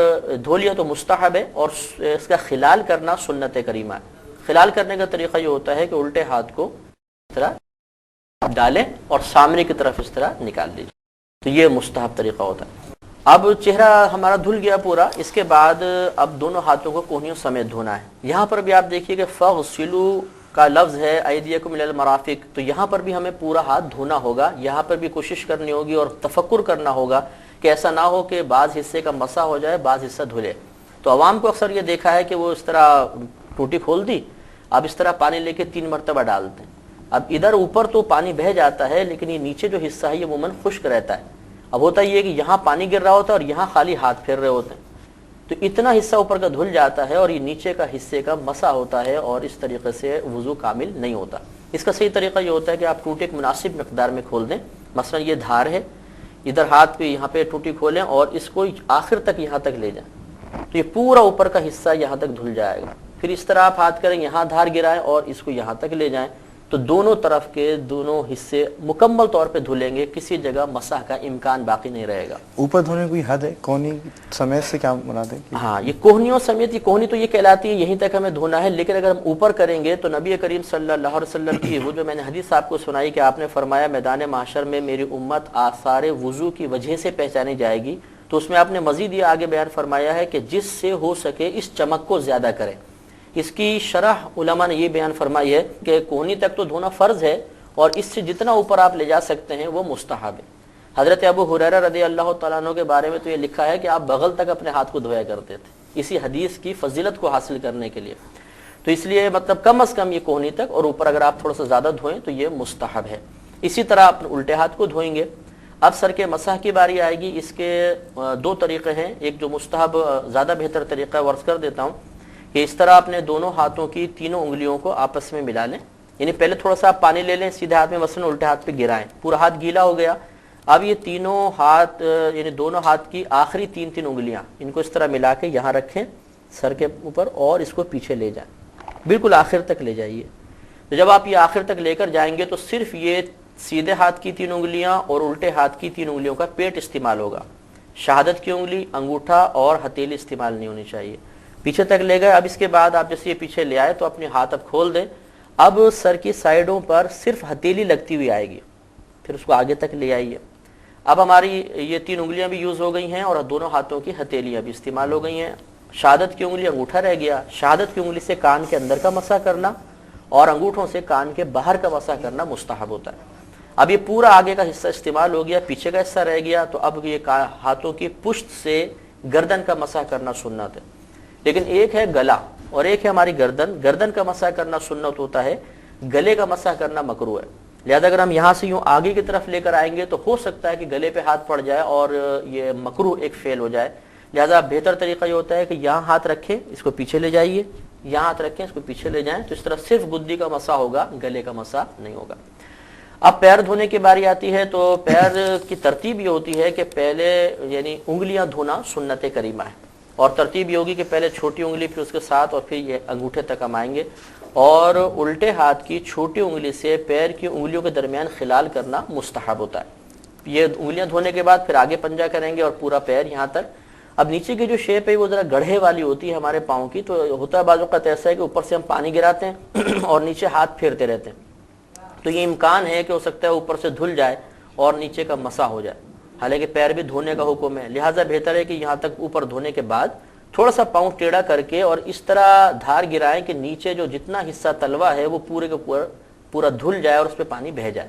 دھو لیا تو مستحب ہے، اور اس کا خلال کرنا سنت کریمہ ہے۔ خلال کرنے کا طریقہ یہ ہوتا ہے کہ الٹے ہاتھ کو اس طرح ڈالیں اور سامنے کی طرف اس طرح نکال لیجیے، تو یہ مستحب طریقہ ہوتا ہے۔ اب چہرہ ہمارا دھل گیا پورا، اس کے بعد اب دونوں ہاتھوں کو کوہنیوں سمیت دھونا ہے۔ یہاں پر بھی آپ دیکھیے کہ فَغْسِلُوا کا لفظ ہے ایدیکم الی المرافق، تو یہاں پر بھی ہمیں پورا ہاتھ دھونا ہوگا، یہاں پر بھی کوشش کرنی ہوگی اور تفکر کرنا ہوگا کہ ایسا نہ ہو کہ بعض حصے کا مسح ہو جائے بعض حصہ دھلے۔ تو عوام کو اکثر یہ دیکھا ہے کہ وہ اس طرح ٹوٹی کھول دی، اب اس طرح پانی لے کے 3 مرتبہ ڈالتے ہیں، اب ادھر اوپر تو پانی بہہ جاتا ہے لیکن یہ نیچے جو حصہ ہے یہ عموماً خشک رہتا ہے۔ اب ہوتا یہ ہے کہ یہاں پانی گر رہا ہوتا ہے اور یہاں خالی ہاتھ پھیر رہے ہوتے ہیں، تو اتنا حصہ اوپر کا دھل جاتا ہے اور یہ نیچے کا حصے کا مسح ہوتا ہے، اور اس طریقے سے وضو کامل نہیں ہوتا۔ اس کا صحیح طریقہ یہ ہوتا ہے کہ آپ ٹوٹی ایک مناسب مقدار میں کھول دیں، مثلا یہ دھار ہے، ادھر ہاتھ پہ یہاں پہ ٹوٹی کھولیں اور اس کو آخر تک یہاں تک لے جائیں، تو یہ پورا اوپر کا حصہ یہاں تک دھل جائے گا۔ پھر اس طرح آپ ہاتھ کریں، یہاں دھار گرائیں اور اس کو یہاں تک لے جائیں، تو دونوں طرف کے دونوں حصے مکمل طور پہ دھلیں گے، کسی جگہ مسح کا امکان باقی نہیں رہے گا۔ اوپر دھونے کوئی حد ہے؟ کونی سمیت سے کیا مراد ہے؟ ہاں، یہ کوہنیوں سمیت، یہ کوہنی تو یہ کہلاتی ہے یہیں تک ہمیں دھونا ہے، لیکن اگر ہم اوپر کریں گے تو نبی کریم صلی اللہ علیہ وسلم کی وہ جو میں نے حدیث آپ کو سنائی کہ آپ نے فرمایا میدان محشر میں میری امت آثار وضو کی وجہ سے پہچانی جائے گی، تو اس میں آپ نے مزید یہ آگے بیان فرمایا ہے کہ جس سے ہو سکے اس چمک کو زیادہ کریں۔ اس کی شرح علماء نے یہ بیان فرمائی ہے کہ کوہنی تک تو دھونا فرض ہے اور اس سے جتنا اوپر آپ لے جا سکتے ہیں وہ مستحب ہے۔ حضرت ابو ہریرہ رضی اللہ تعالیٰ عنہ کے بارے میں تو یہ لکھا ہے کہ آپ بغل تک اپنے ہاتھ کو دھویا کرتے تھے اسی حدیث کی فضیلت کو حاصل کرنے کے لیے، تو اس لیے مطلب کم از کم یہ کوہنی تک، اور اوپر اگر آپ تھوڑا سا زیادہ دھوئیں تو یہ مستحب ہے۔ اسی طرح اپنے الٹے ہاتھ کو دھوئیں گے۔ اب سر کے مسح کی باری آئے گی، اس کے 2 طریقے ہیں، ایک جو مستحب زیادہ بہتر طریقہ ہے ورز کر دیتا ہوں کہ اس طرح اپنے دونوں ہاتھوں کی تینوں انگلیوں کو آپس میں ملا لیں، یعنی پہلے تھوڑا سا آپ پانی لے لیں سیدھے ہاتھ میں، مثلا الٹے ہاتھ پہ گرائیں، پورا ہاتھ گیلا ہو گیا، اب یہ تینوں ہاتھ یعنی دونوں ہاتھ کی آخری 3 انگلیاں ان کو اس طرح ملا کے یہاں رکھیں سر کے اوپر اور اس کو پیچھے لے جائیں، بالکل آخر تک لے جائیے۔ تو جب آپ یہ آخر تک لے کر جائیں گے تو صرف یہ سیدھے ہاتھ کی 3 انگلیاں اور الٹے ہاتھ کی 3 انگلیوں کا پیٹ استعمال ہوگا، شہادت کی انگلی، انگوٹھا اور ہتھیلی استعمال نہیں ہونی چاہیے۔ پیچھے تک لے گئے، اب اس کے بعد آپ جیسے یہ پیچھے لے آئے تو اپنے ہاتھ اب کھول دیں، اب سر کی سائیڈوں پر صرف ہتھیلی لگتی ہوئی آئے گی، پھر اس کو آگے تک لے آئیے۔ اب ہماری یہ 3 انگلیاں بھی یوز ہو گئی ہیں اور دونوں ہاتھوں کی ہتھیلیاں بھی استعمال ہو گئی ہیں۔ شہادت کی انگلی، انگوٹھا رہ گیا، شہادت کی انگلی سے کان کے اندر کا مسح کرنا اور انگوٹھوں سے کان کے باہر کا مسح کرنا مستحب ہوتا ہے۔ اب یہ پورا آگے کا حصہ استعمال ہو گیا، پیچھے کا حصہ رہ گیا، تو اب یہ ہاتھوں کی پشت سے گردن کا مسح کرنا سنت ہے، لیکن ایک ہے گلا اور ایک ہے ہماری گردن۔ گردن کا مسح کرنا سنت ہوتا ہے، گلے کا مسح کرنا مکروہ ہے، لہذا اگر ہم یہاں سے یوں آگے کی طرف لے کر آئیں گے تو ہو سکتا ہے کہ گلے پہ ہاتھ پڑ جائے اور یہ مکروہ ایک فعل ہو جائے، لہذا بہتر طریقہ یہ ہوتا ہے کہ یہاں ہاتھ رکھیں، اس کو پیچھے لے جائیے، یہاں ہاتھ رکھیں، اس کو پیچھے لے جائیں، تو اس طرح صرف گدی کا مسح ہوگا، گلے کا مسح نہیں ہوگا۔ اب پیر دھونے کی باری آتی ہے تو پیر کی ترتیب یہ ہوتی ہے کہ پہلے یعنی انگلیاں دھونا سنت کریمہ ہے، اور ترتیب یہ ہوگی کہ پہلے چھوٹی انگلی، پھر اس کے ساتھ، اور پھر یہ انگوٹھے تک ہم آئیں گے، اور الٹے ہاتھ کی چھوٹی انگلی سے پیر کی انگلیوں کے درمیان خلال کرنا مستحب ہوتا ہے۔ یہ انگلیاں دھونے کے بعد پھر آگے پنجہ کریں گے اور پورا پیر یہاں تک۔ اب نیچے کی جو شیپ ہے وہ ذرا گڑھے والی ہوتی ہے ہمارے پاؤں کی، تو ہوتا ہے بعض اوقات ایسا ہے کہ اوپر سے ہم پانی گراتے ہیں اور نیچے ہاتھ پھیرتے رہتے ہیں، تو یہ امکان ہے کہ ہو سکتا ہے اوپر سے دھل جائے اور نیچے کا مسح ہو جائے، حالانکہ پیر بھی دھونے کا حکم ہے، لہٰذا بہتر ہے کہ یہاں تک اوپر دھونے کے بعد تھوڑا سا پاؤں ٹیڑھا کر کے اور اس طرح دھار گرائیں کہ نیچے جو جتنا حصہ تلوا ہے وہ پورے کا پورا دھل جائے اور اس پہ پانی بہہ جائے۔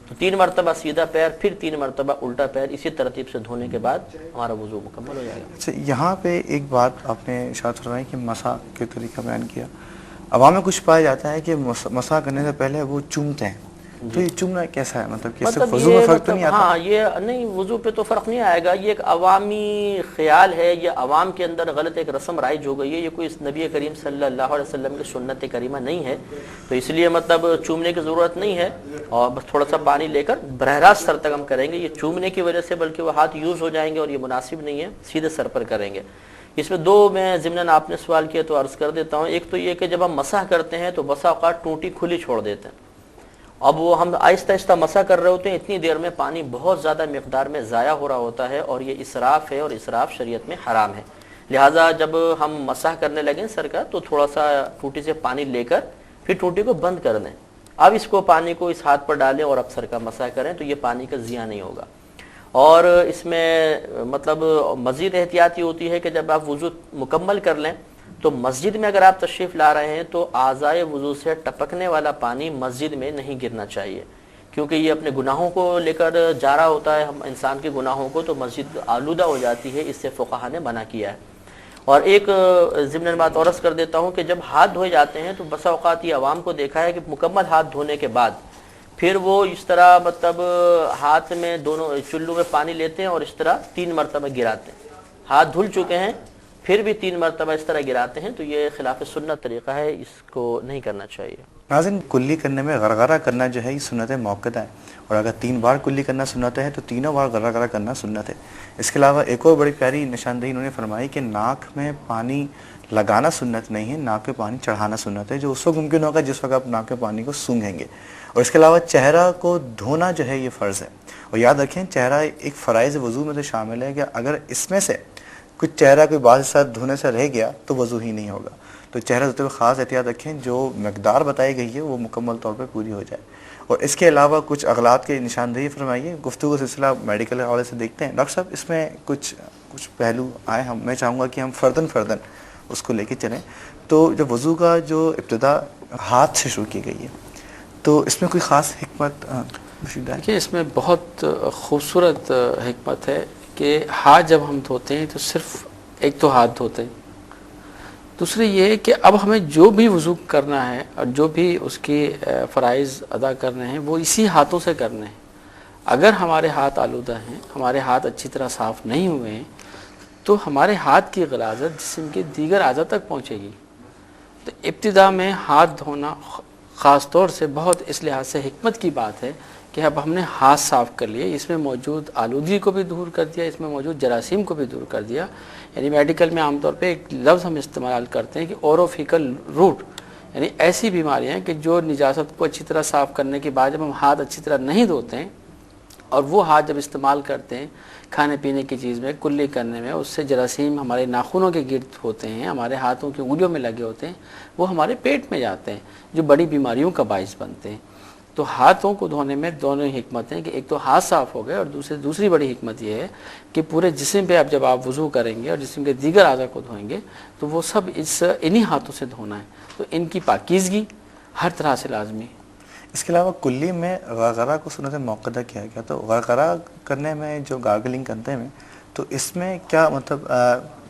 تو 3 مرتبہ سیدھا پیر، پھر 3 مرتبہ الٹا پیر، اسی ترتیب سے دھونے کے بعد ہمارا وضو مکمل ہو جائے گا۔ اچھا، یہاں پہ ایک بات آپ نے ارشاد فرمائی کہ مسح کے طریقہ بیان کیا، عوام میں کچھ پایا جاتا ہے کہ مسح کرنے سے پہلے وہ چومتے ہیں، تو یہ چومنا کیسا ہے؟ مطلب کہ اس سے وضو میں فرق تو نہیں آتا؟ ہاں، یہ نہیں، وضو پہ تو فرق نہیں آئے گا، یہ ایک عوامی خیال ہے، یہ عوام کے اندر غلط ایک رسم رائج ہو گئی ہے، یہ کوئی نبی کریم صلی اللہ علیہ وسلم کی سنت کریمہ نہیں ہے، تو اس لیے مطلب چومنے کی ضرورت نہیں ہے، اور بس تھوڑا سا پانی لے کر براہ راست سر تک ہم کریں گے، یہ چومنے کی وجہ سے بلکہ وہ ہاتھ یوز ہو جائیں گے اور یہ مناسب نہیں ہے، سیدھے سر پر کریں گے۔ اس میں 2 میں ضمناً آپ نے سوال کیا تو عرض کر دیتا ہوں۔ ایک تو یہ کہ جب ہم مسح کرتے ہیں تو بسا اوقات ٹوٹی کھلی چھوڑ دیتے ہیں، اب وہ ہم آہستہ آہستہ مسح کر رہے ہوتے ہیں، اتنی دیر میں پانی بہت زیادہ مقدار میں ضائع ہو رہا ہوتا ہے، اور یہ اسراف ہے، اور اسراف شریعت میں حرام ہے، لہٰذا جب ہم مسح کرنے لگیں سر کا تو تھوڑا سا ٹوٹی سے پانی لے کر پھر ٹوٹی کو بند کر دیں، اب اس کو پانی کو اس ہاتھ پر ڈالیں اور اب سر کا مسح کریں، تو یہ پانی کا ضیاع نہیں ہوگا۔ اور اس میں مطلب مزید احتیاطی ہوتی ہے کہ جب آپ وضو مکمل کر لیں تو مسجد میں اگر آپ تشریف لا رہے ہیں تو اعضائے وضو سے ٹپکنے والا پانی مسجد میں نہیں گرنا چاہیے، کیونکہ یہ اپنے گناہوں کو لے کر جا رہا ہوتا ہے، ہم انسان کے گناہوں کو، تو مسجد آلودہ ہو جاتی ہے، اس سے فقہا نے منع کیا ہے۔ اور ایک ضمن بات اور عرض کر دیتا ہوں کہ جب ہاتھ دھوئے جاتے ہیں تو بسا اوقات یہ عوام کو دیکھا ہے کہ مکمل ہاتھ دھونے کے بعد پھر وہ اس طرح مطلب ہاتھ میں دونوں چلو میں پانی لیتے ہیں اور اس طرح 3 مرتبہ گراتے ہیں، ہاتھ دھل چکے ہیں پھر بھی 3 مرتبہ اس طرح گراتے ہیں، تو یہ خلاف سنت طریقہ ہے، اس کو نہیں کرنا چاہیے۔ ناظرین، کلی کرنے میں غرغرہ کرنا جو ہے یہ سنت موقدہ ہے، اور اگر 3 بار کلی کرنا سنت ہے تو 3 بار غرغرہ کرنا سنت ہے۔ اس کے علاوہ ایک اور بڑی پیاری نشاندہی انہوں نے فرمائی کہ ناک میں پانی لگانا سنت نہیں ہے، ناک میں پانی چڑھانا سنت ہے، جو اس وقت ممکن ہوگا جس وقت آپ ناک میں پانی کو سونگھیں گے۔ اور اس کے علاوہ چہرہ کو دھونا جو ہے یہ فرض ہے، اور یاد رکھیں چہرہ ایک فرائض وضو میں سے شامل ہے کہ اگر اس میں سے کچھ چہرہ کوئی بعض حصہ دھونے سے رہ گیا تو وضو ہی نہیں ہوگا، تو چہرہ دھوتے ہوئے خاص احتیاط رکھیں، جو مقدار بتائی گئی ہے وہ مکمل طور پہ پوری ہو جائے۔ اور اس کے علاوہ کچھ اغلاط کی نشاندہی فرمائیے، گفتگو کا سلسلہ میڈیکل حوالے سے دیکھتے ہیں۔ ڈاکٹر صاحب، اس میں کچھ پہلو آئے، میں چاہوں گا کہ ہم فردن اس کو لے کے چلیں۔ تو جب وضو کا جو ابتدا ہاتھ سے شروع کی گئی ہے تو اس میں کوئی خاص حکمت دیکھیے، اس میں بہت خوبصورت حکمت ہے کہ ہاتھ جب ہم دھوتے ہیں تو صرف ایک تو ہاتھ دھوتے ہیں، دوسری یہ کہ اب ہمیں جو بھی وضو کرنا ہے اور جو بھی اس کی فرائض ادا کرنے ہیں وہ اسی ہاتھوں سے کرنے ہیں۔ اگر ہمارے ہاتھ آلودہ ہیں، ہمارے ہاتھ اچھی طرح صاف نہیں ہوئے ہیں، تو ہمارے ہاتھ کی غلاظت جسم کے دیگر اعضاء تک پہنچے گی۔ تو ابتدا میں ہاتھ دھونا خاص طور سے بہت اس لحاظ سے حکمت کی بات ہے کہ اب ہم نے ہاتھ صاف کر لیے، اس میں موجود آلودگی کو بھی دور کر دیا، اس میں موجود جراثیم کو بھی دور کر دیا۔ یعنی میڈیکل میں عام طور پہ ایک لفظ ہم استعمال کرتے ہیں کہ اوروفیکل روٹ، یعنی ایسی بیماریاں ہیں کہ جو نجاست کو اچھی طرح صاف کرنے کے بعد جب ہم ہاتھ اچھی طرح نہیں دھوتے ہیں اور وہ ہاتھ جب استعمال کرتے ہیں کھانے پینے کی چیز میں، کلی کرنے میں، اس سے جراثیم ہمارے ناخنوں کے گرد ہوتے ہیں، ہمارے ہاتھوں کی انگلیوں میں لگے ہوتے ہیں، وہ ہمارے پیٹ میں جاتے ہیں، جو بڑی بیماریوں کا باعث بنتے ہیں۔ تو ہاتھوں کو دھونے میں دونوں ہی حکمت ہیں کہ ایک تو ہاتھ صاف ہو گئے، اور دوسری بڑی حکمت یہ ہے کہ پورے جسم پہ اب جب آپ وضو کریں گے اور جسم کے دیگر اعضاء کو دھوئیں گے تو وہ سب انہی ہاتھوں سے دھونا ہے، تو ان کی پاکیزگی ہر طرح سے لازمی ہے۔ اس کے علاوہ کلی میں غرغرہ کو سنت موقدہ کیا گیا، تو غرغرہ کرنے میں جو گارگلنگ کرتے ہیں تو اس میں کیا مطلب،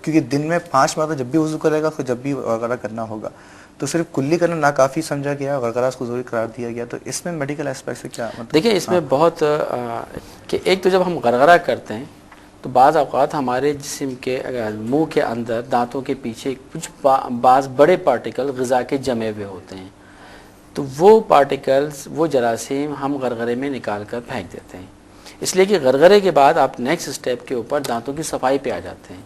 کیونکہ دن میں 5 مرتبہ جب بھی وضو کرے گا تو جب بھی غرغرہ کرنا ہوگا، تو صرف کلی کرنا ناکافی سمجھا گیا، غرغرہ اس کو ضروری قرار دیا گیا، تو اس میں میڈیکل اسپیکٹ سے کیا مطلب؟ دیکھیں، اس میں بہت کہ ایک تو جب ہم غرغرہ کرتے ہیں تو بعض اوقات ہمارے جسم کے منہ کے اندر دانتوں کے پیچھے کچھ بعض بڑے پارٹیکل غذا کے جمے ہوئے ہوتے ہیں، تو وہ پارٹیکلز، وہ جراثیم ہم غرغرے میں نکال کر پھینک دیتے ہیں، اس لیے کہ غرغرے کے بعد آپ نیکسٹ سٹیپ کے اوپر دانتوں کی صفائی پہ آ جاتے ہیں۔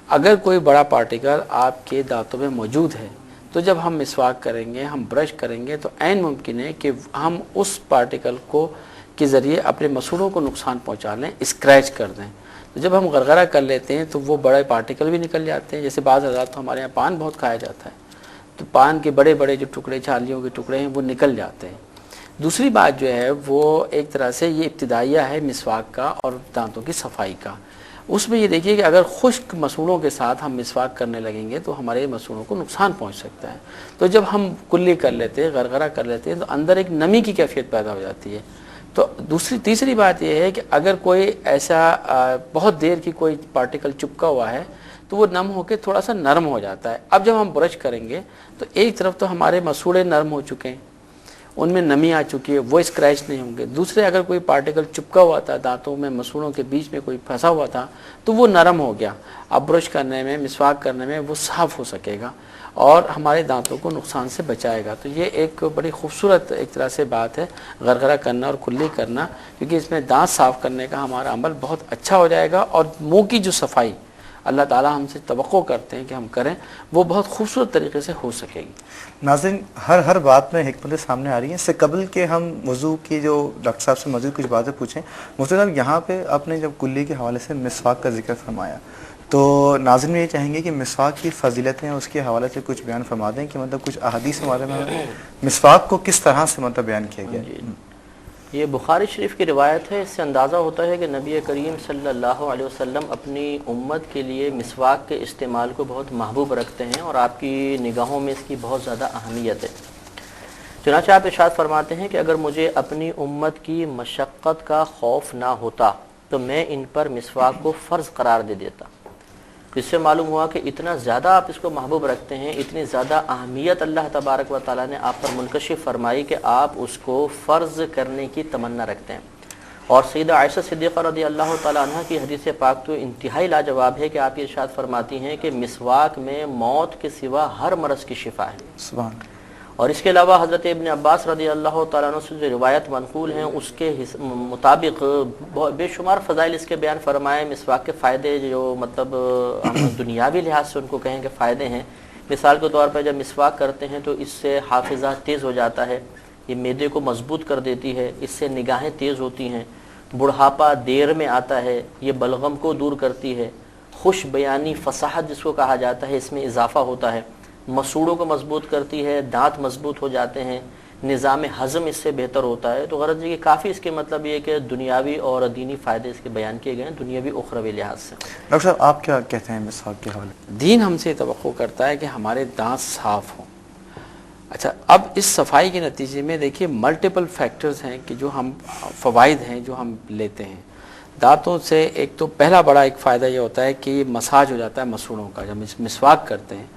اگر کوئی بڑا پارٹیکل آپ کے دانتوں میں موجود ہے تو جب ہم مسواک کریں گے، ہم برش کریں گے، تو عین ممکن ہے کہ ہم اس پارٹیکل کو کے ذریعے اپنے مسوڑوں کو نقصان پہنچا لیں، اسکریچ کر دیں۔ تو جب ہم غرغرہ کر لیتے ہیں تو وہ بڑے پارٹیکل بھی نکل جاتے ہیں۔ جیسے بعض حضرات تو ہمارے یہاں پان بہت کھایا جاتا ہے، تو پان کے بڑے بڑے جو ٹکڑے، چھالیوں کے ٹکڑے ہیں، وہ نکل جاتے ہیں۔ دوسری بات جو ہے وہ ایک طرح سے یہ ابتدائیہ ہے مسواک کا اور دانتوں کی صفائی کا۔ اس میں یہ دیکھیے کہ اگر خشک مسوڑوں کے ساتھ ہم مسواک کرنے لگیں گے تو ہمارے مسوڑوں کو نقصان پہنچ سکتا ہے۔ تو جب ہم کلی کر لیتے ہیں، غرغرہ کر لیتے ہیں، تو اندر ایک نمی کی کیفیت پیدا ہو جاتی ہے۔ تو تیسری بات یہ ہے کہ اگر کوئی ایسا بہت دیر کی کوئی پارٹیکل چپکا ہوا ہے تو وہ نم ہو کے تھوڑا سا نرم ہو جاتا ہے۔ اب جب ہم برش کریں گے تو ایک طرف تو ہمارے مسوڑے نرم ہو چکے ہیں، ان میں نمی آ چکی ہے، وہ اسکریچ نہیں ہوں گے۔ دوسرے، اگر کوئی پارٹیکل چپکا ہوا تھا دانتوں میں، مسوڑوں کے بیچ میں کوئی پھنسا ہوا تھا تو وہ نرم ہو گیا۔ اب برش کرنے میں، مسواک کرنے میں وہ صاف ہو سکے گا اور ہمارے دانتوں کو نقصان سے بچائے گا۔ تو یہ ایک بڑی خوبصورت ایک طرح سے بات ہے، غرغرہ کرنا اور کلی کرنا، کیونکہ اس میں دانت صاف کرنے کا ہمارا عمل بہت اچھا ہو جائے گا، اور منہ کی جو صفائی اللہ تعالیٰ ہم سے توقع کرتے ہیں کہ ہم کریں، وہ بہت خوبصورت طریقے سے ہو سکے گی۔ ناظرین، ہر بات میں حکمتیں سامنے آ رہی ہیں۔ اس سے قبل کہ ہم وضو کی جو ڈاکٹر صاحب سے مزید کچھ باتیں پوچھیں، مفتی صاحب یہاں پہ آپ نے جب کلی کے حوالے سے مسواک کا ذکر فرمایا تو ناظرین یہ چاہیں گے کہ مسواک کی فضیلتیں اس کے حوالے سے کچھ بیان فرما دیں، کہ مطلب کچھ احادیث ہمارے میں مسواک کو کس طرح سے مطلب بیان کیا گیا ہے۔ یہ بخاری شریف کی روایت ہے، اس سے اندازہ ہوتا ہے کہ نبی کریم صلی اللہ علیہ وسلم اپنی امت کے لیے مسواک کے استعمال کو بہت محبوب رکھتے ہیں، اور آپ کی نگاہوں میں اس کی بہت زیادہ اہمیت ہے۔ چنانچہ آپ ارشاد فرماتے ہیں کہ اگر مجھے اپنی امت کی مشقت کا خوف نہ ہوتا تو میں ان پر مسواک کو فرض قرار دے دیتا۔ اس سے معلوم ہوا کہ اتنا زیادہ آپ اس کو محبوب رکھتے ہیں، اتنی زیادہ اہمیت اللہ تبارک و تعالیٰ نے آپ پر منکشف فرمائی کہ آپ اس کو فرض کرنے کی تمنا رکھتے ہیں۔ اور سیدہ عائشہ صدیقہ رضی اللہ تعالیٰ عنہ کی حدیث پاک تو انتہائی لاجواب ہے کہ آپ یہ ارشاد فرماتی ہیں کہ مسواک میں موت کے سوا ہر مرض کی شفا ہے۔ سبحان۔ اور اس کے علاوہ حضرت ابن عباس رضی اللہ تعالیٰ عنہ سے جو روایت منقول ہیں اس کے مطابق بے شمار فضائل اس کے بیان فرمائے۔ مسواک کے فائدے جو مطلب ہم دنیاوی لحاظ سے ان کو کہیں کہ فائدے ہیں، مثال کے طور پر جب مسواک کرتے ہیں تو اس سے حافظہ تیز ہو جاتا ہے، یہ معدے کو مضبوط کر دیتی ہے، اس سے نگاہیں تیز ہوتی ہیں، بڑھاپا دیر میں آتا ہے، یہ بلغم کو دور کرتی ہے، خوش بیانی فصاحت جس کو کہا جاتا ہے اس میں اضافہ ہوتا ہے، مسوڑوں کو مضبوط کرتی ہے، دانت مضبوط ہو جاتے ہیں، نظام ہضم اس سے بہتر ہوتا ہے۔ تو غرض یہ کافی اس کے مطلب یہ کہ دنیاوی اور دینی فائدے اس کے بیان کیے گئے ہیں، دنیاوی اخروی لحاظ سے۔ ڈاکٹر صاحب آپ کیا کہتے ہیں مسواک کے حوالے؟ دین ہم سے توقع کرتا ہے کہ ہمارے دانت صاف ہوں۔ اچھا، اب اس صفائی کے نتیجے میں دیکھیے ملٹیپل فیکٹرز ہیں کہ جو ہم فوائد ہیں جو ہم لیتے ہیں دانتوں سے۔ ایک تو پہلا بڑا ایک فائدہ یہ ہوتا ہے کہ یہ مساج ہو جاتا ہے مسوڑوں کا۔ جب مسواک کرتے ہیں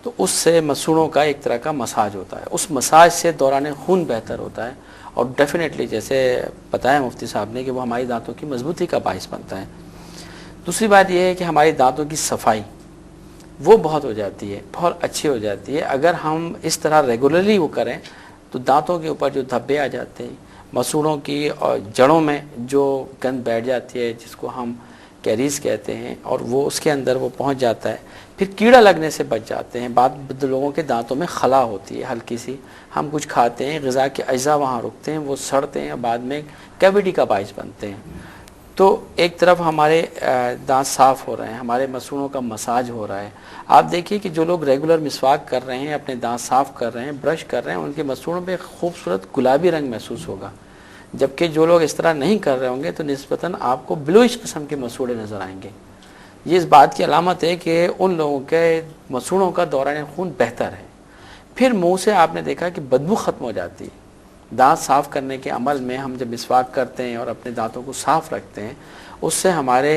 تو اس سے مسوڑوں کا ایک طرح کا مساج ہوتا ہے، اس مساج سے دوران خون بہتر ہوتا ہے، اور ڈیفینیٹلی جیسے بتایا مفتی صاحب نے کہ وہ ہماری دانتوں کی مضبوطی کا باعث بنتا ہے۔ دوسری بات یہ ہے کہ ہماری دانتوں کی صفائی وہ بہت ہو جاتی ہے، بہت اچھی ہو جاتی ہے۔ اگر ہم اس طرح ریگولرلی وہ کریں تو دانتوں کے اوپر جو دھبے آ جاتے ہیں، مسوڑوں کی اور جڑوں میں جو گند بیٹھ جاتی ہے جس کو ہم کیریز کہتے ہیں، اور وہ اس کے اندر وہ پہنچ جاتا ہے، پھر کیڑا لگنے سے بچ جاتے ہیں۔ بعض لوگوں کے دانتوں میں خلا ہوتی ہے ہلکی سی، ہم کچھ کھاتے ہیں، غذا کے اجزاء وہاں رکتے ہیں، وہ سڑتے ہیں اور بعد میں کیویٹی کا باعث بنتے ہیں۔ تو ایک طرف ہمارے دانت صاف ہو رہے ہیں، ہمارے مسوڑوں کا مساج ہو رہا ہے۔ آپ دیکھیے کہ جو لوگ ریگولر مسواک کر رہے ہیں، اپنے دانت صاف کر رہے ہیں، برش کر رہے ہیں، ان کے مسوڑوں پہ خوبصورت گلابی رنگ محسوس ہوگا، جبکہ جو لوگ اس طرح نہیں کر رہے ہوں گے تو نسبتاً آپ کو بلوئش قسم کے مسوڑے نظر آئیں گے۔ یہ اس بات کی علامت ہے کہ ان لوگوں کے مسوڑوں کا دوران خون بہتر ہے۔ پھر منہ سے آپ نے دیکھا کہ بدبو ختم ہو جاتی ہے۔ دانت صاف کرنے کے عمل میں ہم جب مسواک کرتے ہیں اور اپنے دانتوں کو صاف رکھتے ہیں، اس سے ہمارے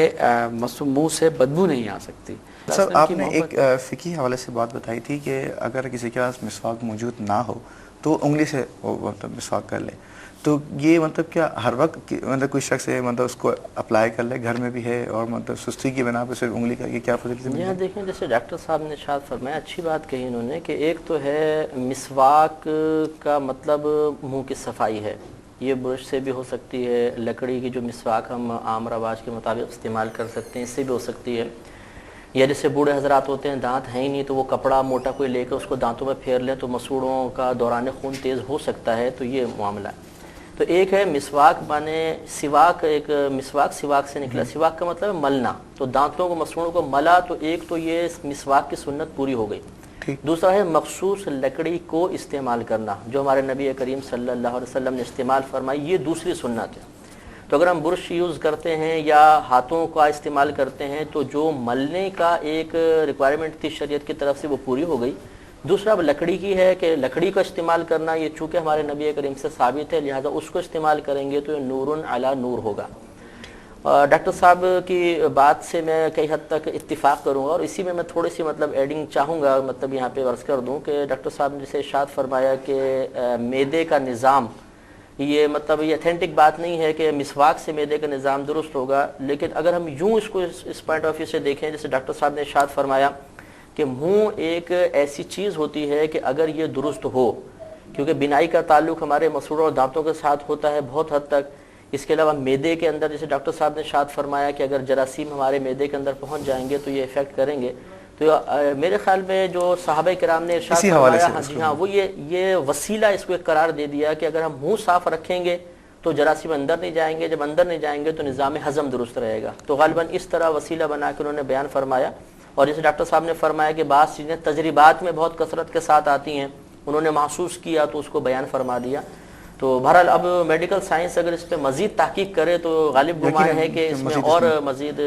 منہ سے بدبو نہیں آ سکتی۔ سر آپ نے ایک فقہی حوالے سے بات بتائی تھی کہ اگر کسی کے پاس مسواک موجود نہ ہو تو انگلی سے وہ مطلب مسواک کر لے. تو یہ مطلب کیا ہر وقت مطلب کوئی شخص ہے مطلب اس کو اپلائی کر لے, گھر میں بھی ہے, اور مطلب سستی کی بنا پہ صرف انگلی کا, یہ کیا فضیلت ہے؟ یہاں دیکھیں جیسے ڈاکٹر صاحب نے ارشاد فرمایا, اچھی بات کہی انہوں نے کہ ایک تو ہے مسواک کا مطلب منہ کی صفائی ہے, یہ برش سے بھی ہو سکتی ہے, لکڑی کی جو مسواک ہم عام رواج کے مطابق استعمال کر سکتے ہیں اس سے بھی ہو سکتی ہے, یا جیسے بوڑھے حضرات ہوتے ہیں دانت ہیں ہی نہیں تو وہ کپڑا موٹا کوئی لے کر اس کو دانتوں میں پھیر لیں تو مسوڑوں کا دوران خون تیز ہو سکتا ہے, تو یہ معاملہ ہے. تو ایک ہے مسواک مانے سواک, ایک مسواک سواک سے نکلا, سواک کا مطلب ہے ملنا, تو دانتوں کو مسوڑوں کو ملا تو ایک تو یہ مسواک کی سنت پوری ہو گئی. دوسرا ہے مخصوص لکڑی کو استعمال کرنا جو ہمارے نبی کریم صلی اللہ علیہ وسلم نے استعمال فرمائی, یہ دوسری سنت ہے. تو اگر ہم برش یوز کرتے ہیں یا ہاتھوں کا استعمال کرتے ہیں تو جو ملنے کا ایک ریکوائرمنٹ تھی شریعت کی طرف سے وہ پوری ہو گئی. دوسرا اب لکڑی کی ہے کہ لکڑی کا استعمال کرنا, یہ چونکہ ہمارے نبی کریم سے ثابت ہے لہذا اس کو استعمال کریں گے تو یہ نور علی نور ہوگا. ڈاکٹر صاحب کی بات سے میں کئی حد تک اتفاق کروں گا, اور اسی میں تھوڑی سی مطلب ایڈنگ چاہوں گا, مطلب یہاں پہ عرض کر دوں کہ ڈاکٹر صاحب نے جیسے ارشاد فرمایا کہ معدے کا نظام, یہ مطلب یہ اتھینٹک بات نہیں ہے کہ مسواک سے معدے کا نظام درست ہوگا, لیکن اگر ہم یوں اس کو اس پوائنٹ آف ویو سے دیکھیں جیسے ڈاکٹر صاحب نے ارشاد فرمایا کہ منہ ایک ایسی چیز ہوتی ہے کہ اگر یہ درست ہو, کیونکہ بینائی کا تعلق ہمارے مسوڑوں اور دانتوں کے ساتھ ہوتا ہے بہت حد تک, اس کے علاوہ معدے کے اندر جیسے ڈاکٹر صاحب نے ارشاد فرمایا کہ اگر جراثیم ہمارے معدے کے اندر پہنچ جائیں گے تو یہ افیکٹ کریں گے. تو میرے خیال میں جو صحابہ کرام نے ارشاد فرمایا, ہاں جی ہاں, وہ یہ وسیلہ اس کو ایک قرار دے دیا کہ اگر ہم منہ صاف رکھیں گے تو جراثیم اندر نہیں جائیں گے, جب اندر نہیں جائیں گے تو نظام ہضم درست رہے گا. تو غالباً اس طرح وسیلہ بنا کے انہوں نے بیان فرمایا. اور جیسے ڈاکٹر صاحب نے فرمایا کہ بعض چیزیں تجربات میں بہت کثرت کے ساتھ آتی ہیں, انہوں نے محسوس کیا تو اس کو بیان فرما دیا. تو بہرحال اب میڈیکل سائنس اگر اس پہ مزید تحقیق کرے تو غالب گمان ہے کہ اس میں اور مزید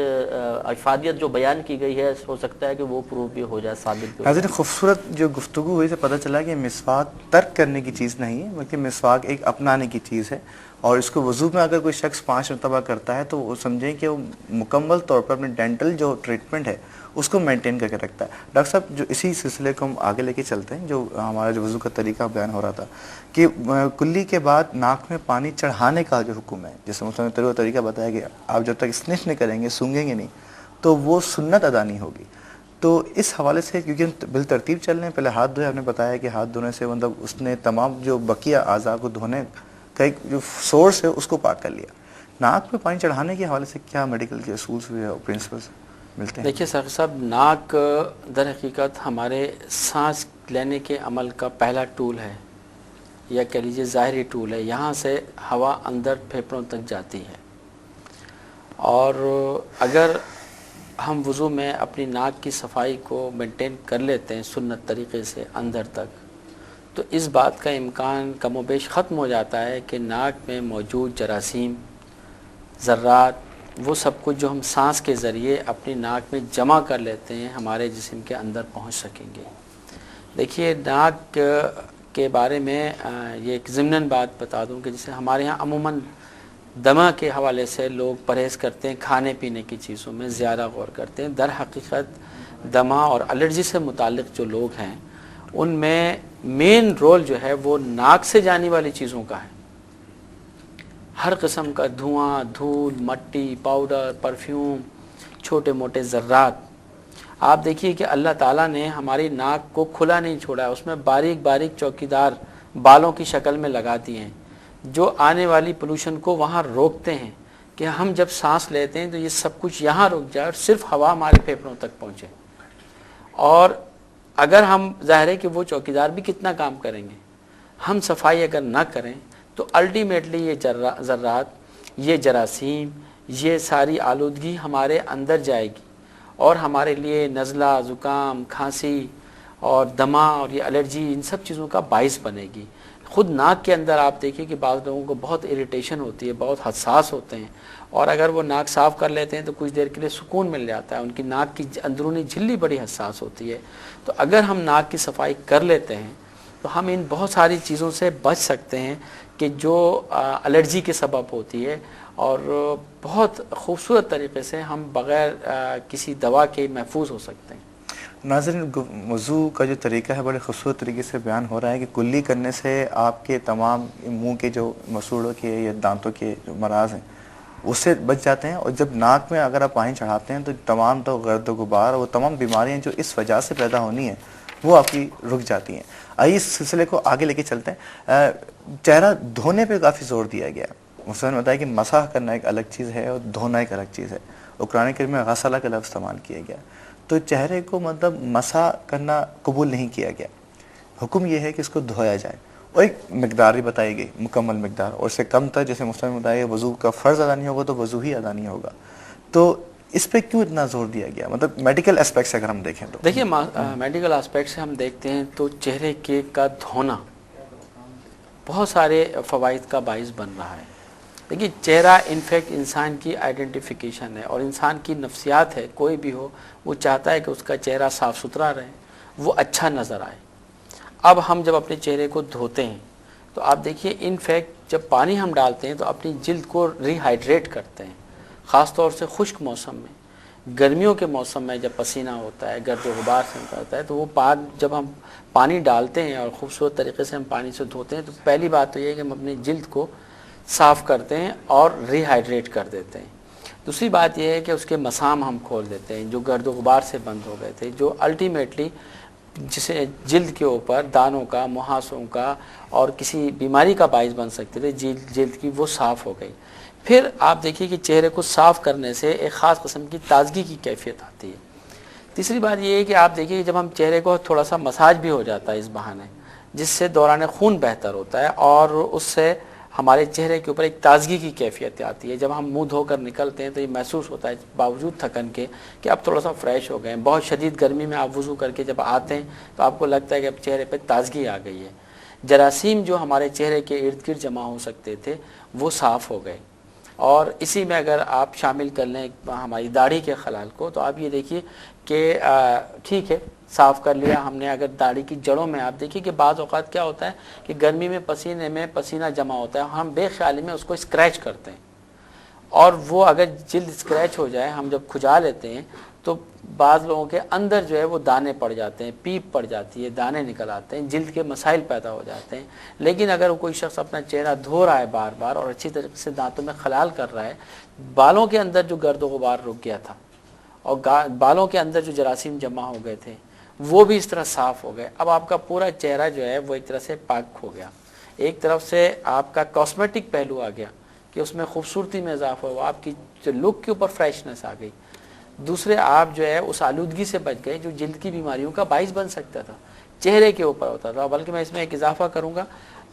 افادیت جو بیان کی گئی ہے ہو سکتا ہے کہ وہ پروو بھی ہو جائے, ثابت بھی ہو جائے. حضرت خوبصورت جو گفتگو ہوئی سے پتہ چلا کہ مسواک ترک کرنے کی چیز نہیں ہے بلکہ مسواک ایک اپنانے کی چیز ہے, اور اس کو وضو میں اگر کوئی شخص 5 مرتبہ کرتا ہے تو وہ سمجھیں کہ وہ مکمل طور پر اپنے ڈینٹل جو ٹریٹمنٹ ہے اس کو مینٹین کر کے رکھتا ہے. ڈاکٹر صاحب جو اسی سلسلے کو ہم آگے لے کے چلتے ہیں, جو ہمارا جو وضو کا طریقہ بیان ہو رہا تھا کہ کلی کے بعد ناک میں پانی چڑھانے کا جو حکم ہے, جیسے مثلاً طریقہ بتایا گیا, آپ جب تک سنف نہیں کریں گے, سونگیں گے نہیں, تو وہ سنت ادا نہیں ہوگی. تو اس حوالے سے کیونکہ ہم بالترتیب چل رہے ہیں, پہلے ہاتھ دھوئے, آپ نے بتایا کہ ہاتھ دھونے سے مطلب اس نے تمام جو بقیہ اعضاء کو دھونے کا ایک جو سورس ہے اس کو پاک کر لیا. ناک میں پانی چڑھانے کے حوالے سے کیا میڈیکل کے اصول اور پرنسپلس ملتے ہیں؟ دیکھیے ساقی صاحب, ناک در حقیقت ہمارے سانس لینے کے عمل کا پہلا ٹول ہے, یا کہہ لیجیے ظاہری ٹول ہے. یہاں سے ہوا اندر پھیپھڑوں تک جاتی ہے, اور اگر ہم وضو میں اپنی ناک کی صفائی کو مینٹین کر لیتے ہیں سنت طریقے سے اندر تک, تو اس بات کا امکان کم و بیش ختم ہو جاتا ہے کہ ناک میں موجود جراثیم, ذرات, وہ سب کچھ جو ہم سانس کے ذریعے اپنی ناک میں جمع کر لیتے ہیں ہمارے جسم کے اندر پہنچ سکیں گے. دیکھیے ناک کے بارے میں یہ ایک ضمناً بات بتا دوں کہ جیسے ہمارے ہاں عموماً دمہ کے حوالے سے لوگ پرہیز کرتے ہیں, کھانے پینے کی چیزوں میں زیادہ غور کرتے ہیں. در حقیقت دمہ اور الرجی سے متعلق جو لوگ ہیں ان میں مین رول جو ہے وہ ناک سے جانے والی چیزوں کا ہے. ہر قسم کا دھواں, دھول, مٹی, پاؤڈر, پرفیوم, چھوٹے موٹے ذرات. آپ دیکھیے کہ اللہ تعالیٰ نے ہماری ناک کو کھلا نہیں چھوڑا, اس میں باریک باریک چوکیدار بالوں کی شکل میں لگا دیے ہیں جو آنے والی پولوشن کو وہاں روکتے ہیں کہ ہم جب سانس لیتے ہیں تو یہ سب کچھ یہاں رک جائے اور صرف ہوا ہمارے پھیپھڑوں تک پہنچے. اور اگر ہم ظاہر ہے کہ وہ چوکیدار بھی کتنا کام کریں گے, ہم صفائی اگر نہ کریں تو الٹیمیٹلی یہ ذرات, یہ جراثیم, یہ ساری آلودگی ہمارے اندر جائے گی اور ہمارے لیے نزلہ, زکام, کھانسی اور دمہ اور یہ الرجی ان سب چیزوں کا باعث بنے گی. خود ناک کے اندر آپ دیکھیں کہ بعض لوگوں کو بہت اریٹیشن ہوتی ہے, بہت حساس ہوتے ہیں, اور اگر وہ ناک صاف کر لیتے ہیں تو کچھ دیر کے لیے سکون مل جاتا ہے. ان کی ناک کی اندرونی جھلی بڑی حساس ہوتی ہے. تو اگر ہم ناک کی صفائی کر لیتے ہیں تو ہم ان بہت ساری چیزوں سے بچ سکتے ہیں کہ جو الرجی کے سبب ہوتی ہے, اور بہت خوبصورت طریقے سے ہم بغیر کسی دوا کے محفوظ ہو سکتے ہیں. ناظرین وضو کا جو طریقہ ہے بڑے خوبصورت طریقے سے بیان ہو رہا ہے کہ کلی کرنے سے آپ کے تمام منہ کے جو مسوڑوں کے یا دانتوں کے جو امراض ہیں اس سے بچ جاتے ہیں، اور جب ناک میں اگر آپ پانی چڑھاتے ہیں تو تمام تو گرد و غبار وہ تمام بیماریاں جو اس وجہ سے پیدا ہونی ہیں وہ آپ کی رک جاتی ہیں۔ آئیے اس سلسلے کو آگے لے کے چلتے ہیں۔ چہرہ دھونے پہ کافی زور دیا گیا ہے۔ مسلم نے بتایا کہ مسح کرنا ایک الگ چیز ہے اور دھونا ایک الگ چیز ہے، اور قرآن کریم میں غسلہ کا لفظ استعمال کیا گیا، تو چہرے کو مطلب مسح کرنا قبول نہیں کیا گیا، حکم یہ ہے کہ اس کو دھویا جائے، اور ایک مقدار بھی بتائی گئی، مکمل مقدار، اور اس سے کم تر جیسے مسلم نے بتایا وضو کا فرض ادا نہیں ہوگا تو وضو ہی ادا نہیں ہوگا۔ تو اس پہ کیوں اتنا زور دیا گیا، مطلب میڈیکل اسپیکٹ سے اگر ہم دیکھیں تو؟ دیکھیے میڈیکل اسپیکٹ سے ہم دیکھتے ہیں تو چہرے کا دھونا بہت سارے فوائد کا باعث بن رہا ہے۔ دیکھیے چہرہ انفیکٹ انسان کی آئیڈینٹیفیکیشن ہے، اور انسان کی نفسیات ہے، کوئی بھی ہو وہ چاہتا ہے کہ اس کا چہرہ صاف ستھرا رہے، وہ اچھا نظر آئے۔ اب ہم جب اپنے چہرے کو دھوتے ہیں تو آپ دیکھیے انفیکٹ جب پانی ہم ڈالتے ہیں تو اپنی جلد کو ری ہائیڈریٹ کرتے ہیں، خاص طور سے خشک موسم میں۔ گرمیوں کے موسم میں جب پسینہ ہوتا ہے، گرد و غبار سے نکلتا ہے، تو وہ جب ہم پانی ڈالتے ہیں اور خوبصورت طریقے سے ہم پانی سے دھوتے ہیں تو پہلی بات تو یہ ہے کہ ہم اپنی جلد کو صاف کرتے ہیں اور ری ہائیڈریٹ کر دیتے ہیں۔ دوسری بات یہ ہے کہ اس کے مسام ہم کھول دیتے ہیں جو گرد و غبار سے بند ہو گئے تھے، جو الٹیمیٹلی جسے جلد کے اوپر دانوں کا، مہاسوں کا اور کسی بیماری کا باعث بن سکتے تھے، جلد کی وہ صاف ہو گئی۔ پھر آپ دیکھیے کہ چہرے کو صاف کرنے سے ایک خاص قسم کی تازگی کی کیفیت آتی ہے۔ تیسری بات یہ ہے کہ آپ دیکھیے کہ جب ہم چہرے کو تھوڑا سا مساج بھی ہو جاتا ہے اس بہانے، جس سے دوران خون بہتر ہوتا ہے اور اس سے ہمارے چہرے کے اوپر ایک تازگی کی کیفیت آتی ہے۔ جب ہم منہ دھو کر نکلتے ہیں تو یہ محسوس ہوتا ہے باوجود تھکن کے کہ اب تھوڑا سا فریش ہو گئے ہیں۔ بہت شدید گرمی میں آپ وضو کر کے جب آتے ہیں تو آپ کو لگتا ہے کہ اب چہرے پہ تازگی آ گئی ہے، جراثیم جو ہمارے چہرے کے ارد گرد جمع ہو سکتے تھے وہ صاف ہو گئے۔ اور اسی میں اگر آپ شامل کر لیں ہماری داڑھی کے خلال کو تو آپ یہ دیکھیے کہ ٹھیک ہے صاف کر لیا ہم نے، اگر داڑھی کی جڑوں میں آپ دیکھیے کہ بعض اوقات کیا ہوتا ہے کہ گرمی میں پسینے میں پسینہ جمع ہوتا ہے، ہم بے خیالی میں اس کو اسکریچ کرتے ہیں، اور وہ اگر جلد اسکریچ ہو جائے ہم جب کھجا لیتے ہیں تو بعض لوگوں کے اندر جو ہے وہ دانے پڑ جاتے ہیں، پیپ پڑ جاتی ہے، دانے نکل آتے ہیں، جلد کے مسائل پیدا ہو جاتے ہیں۔ لیکن اگر کوئی شخص اپنا چہرہ دھو رہا ہے بار بار اور اچھی طریقے سے دانتوں میں خلال کر رہا ہے، بالوں کے اندر جو گرد و غبار رک گیا تھا اور بالوں کے اندر جو جراثیم جمع ہو گئے تھے وہ بھی اس طرح صاف ہو گئے۔ اب آپ کا پورا چہرہ جو ہے وہ ایک طرح سے پاک ہو گیا۔ ایک طرف سے آپ کا کاسمیٹک پہلو آ گیا کہ اس میں خوبصورتی میں اضافہ ہوا، آپ کی جو لک کے اوپر فریشنس آ گئی۔ دوسرے آپ جو ہے اس آلودگی سے بچ گئے جو جلد کی بیماریوں کا باعث بن سکتا تھا، چہرے کے اوپر ہوتا تھا۔ بلکہ میں اس میں ایک اضافہ کروں گا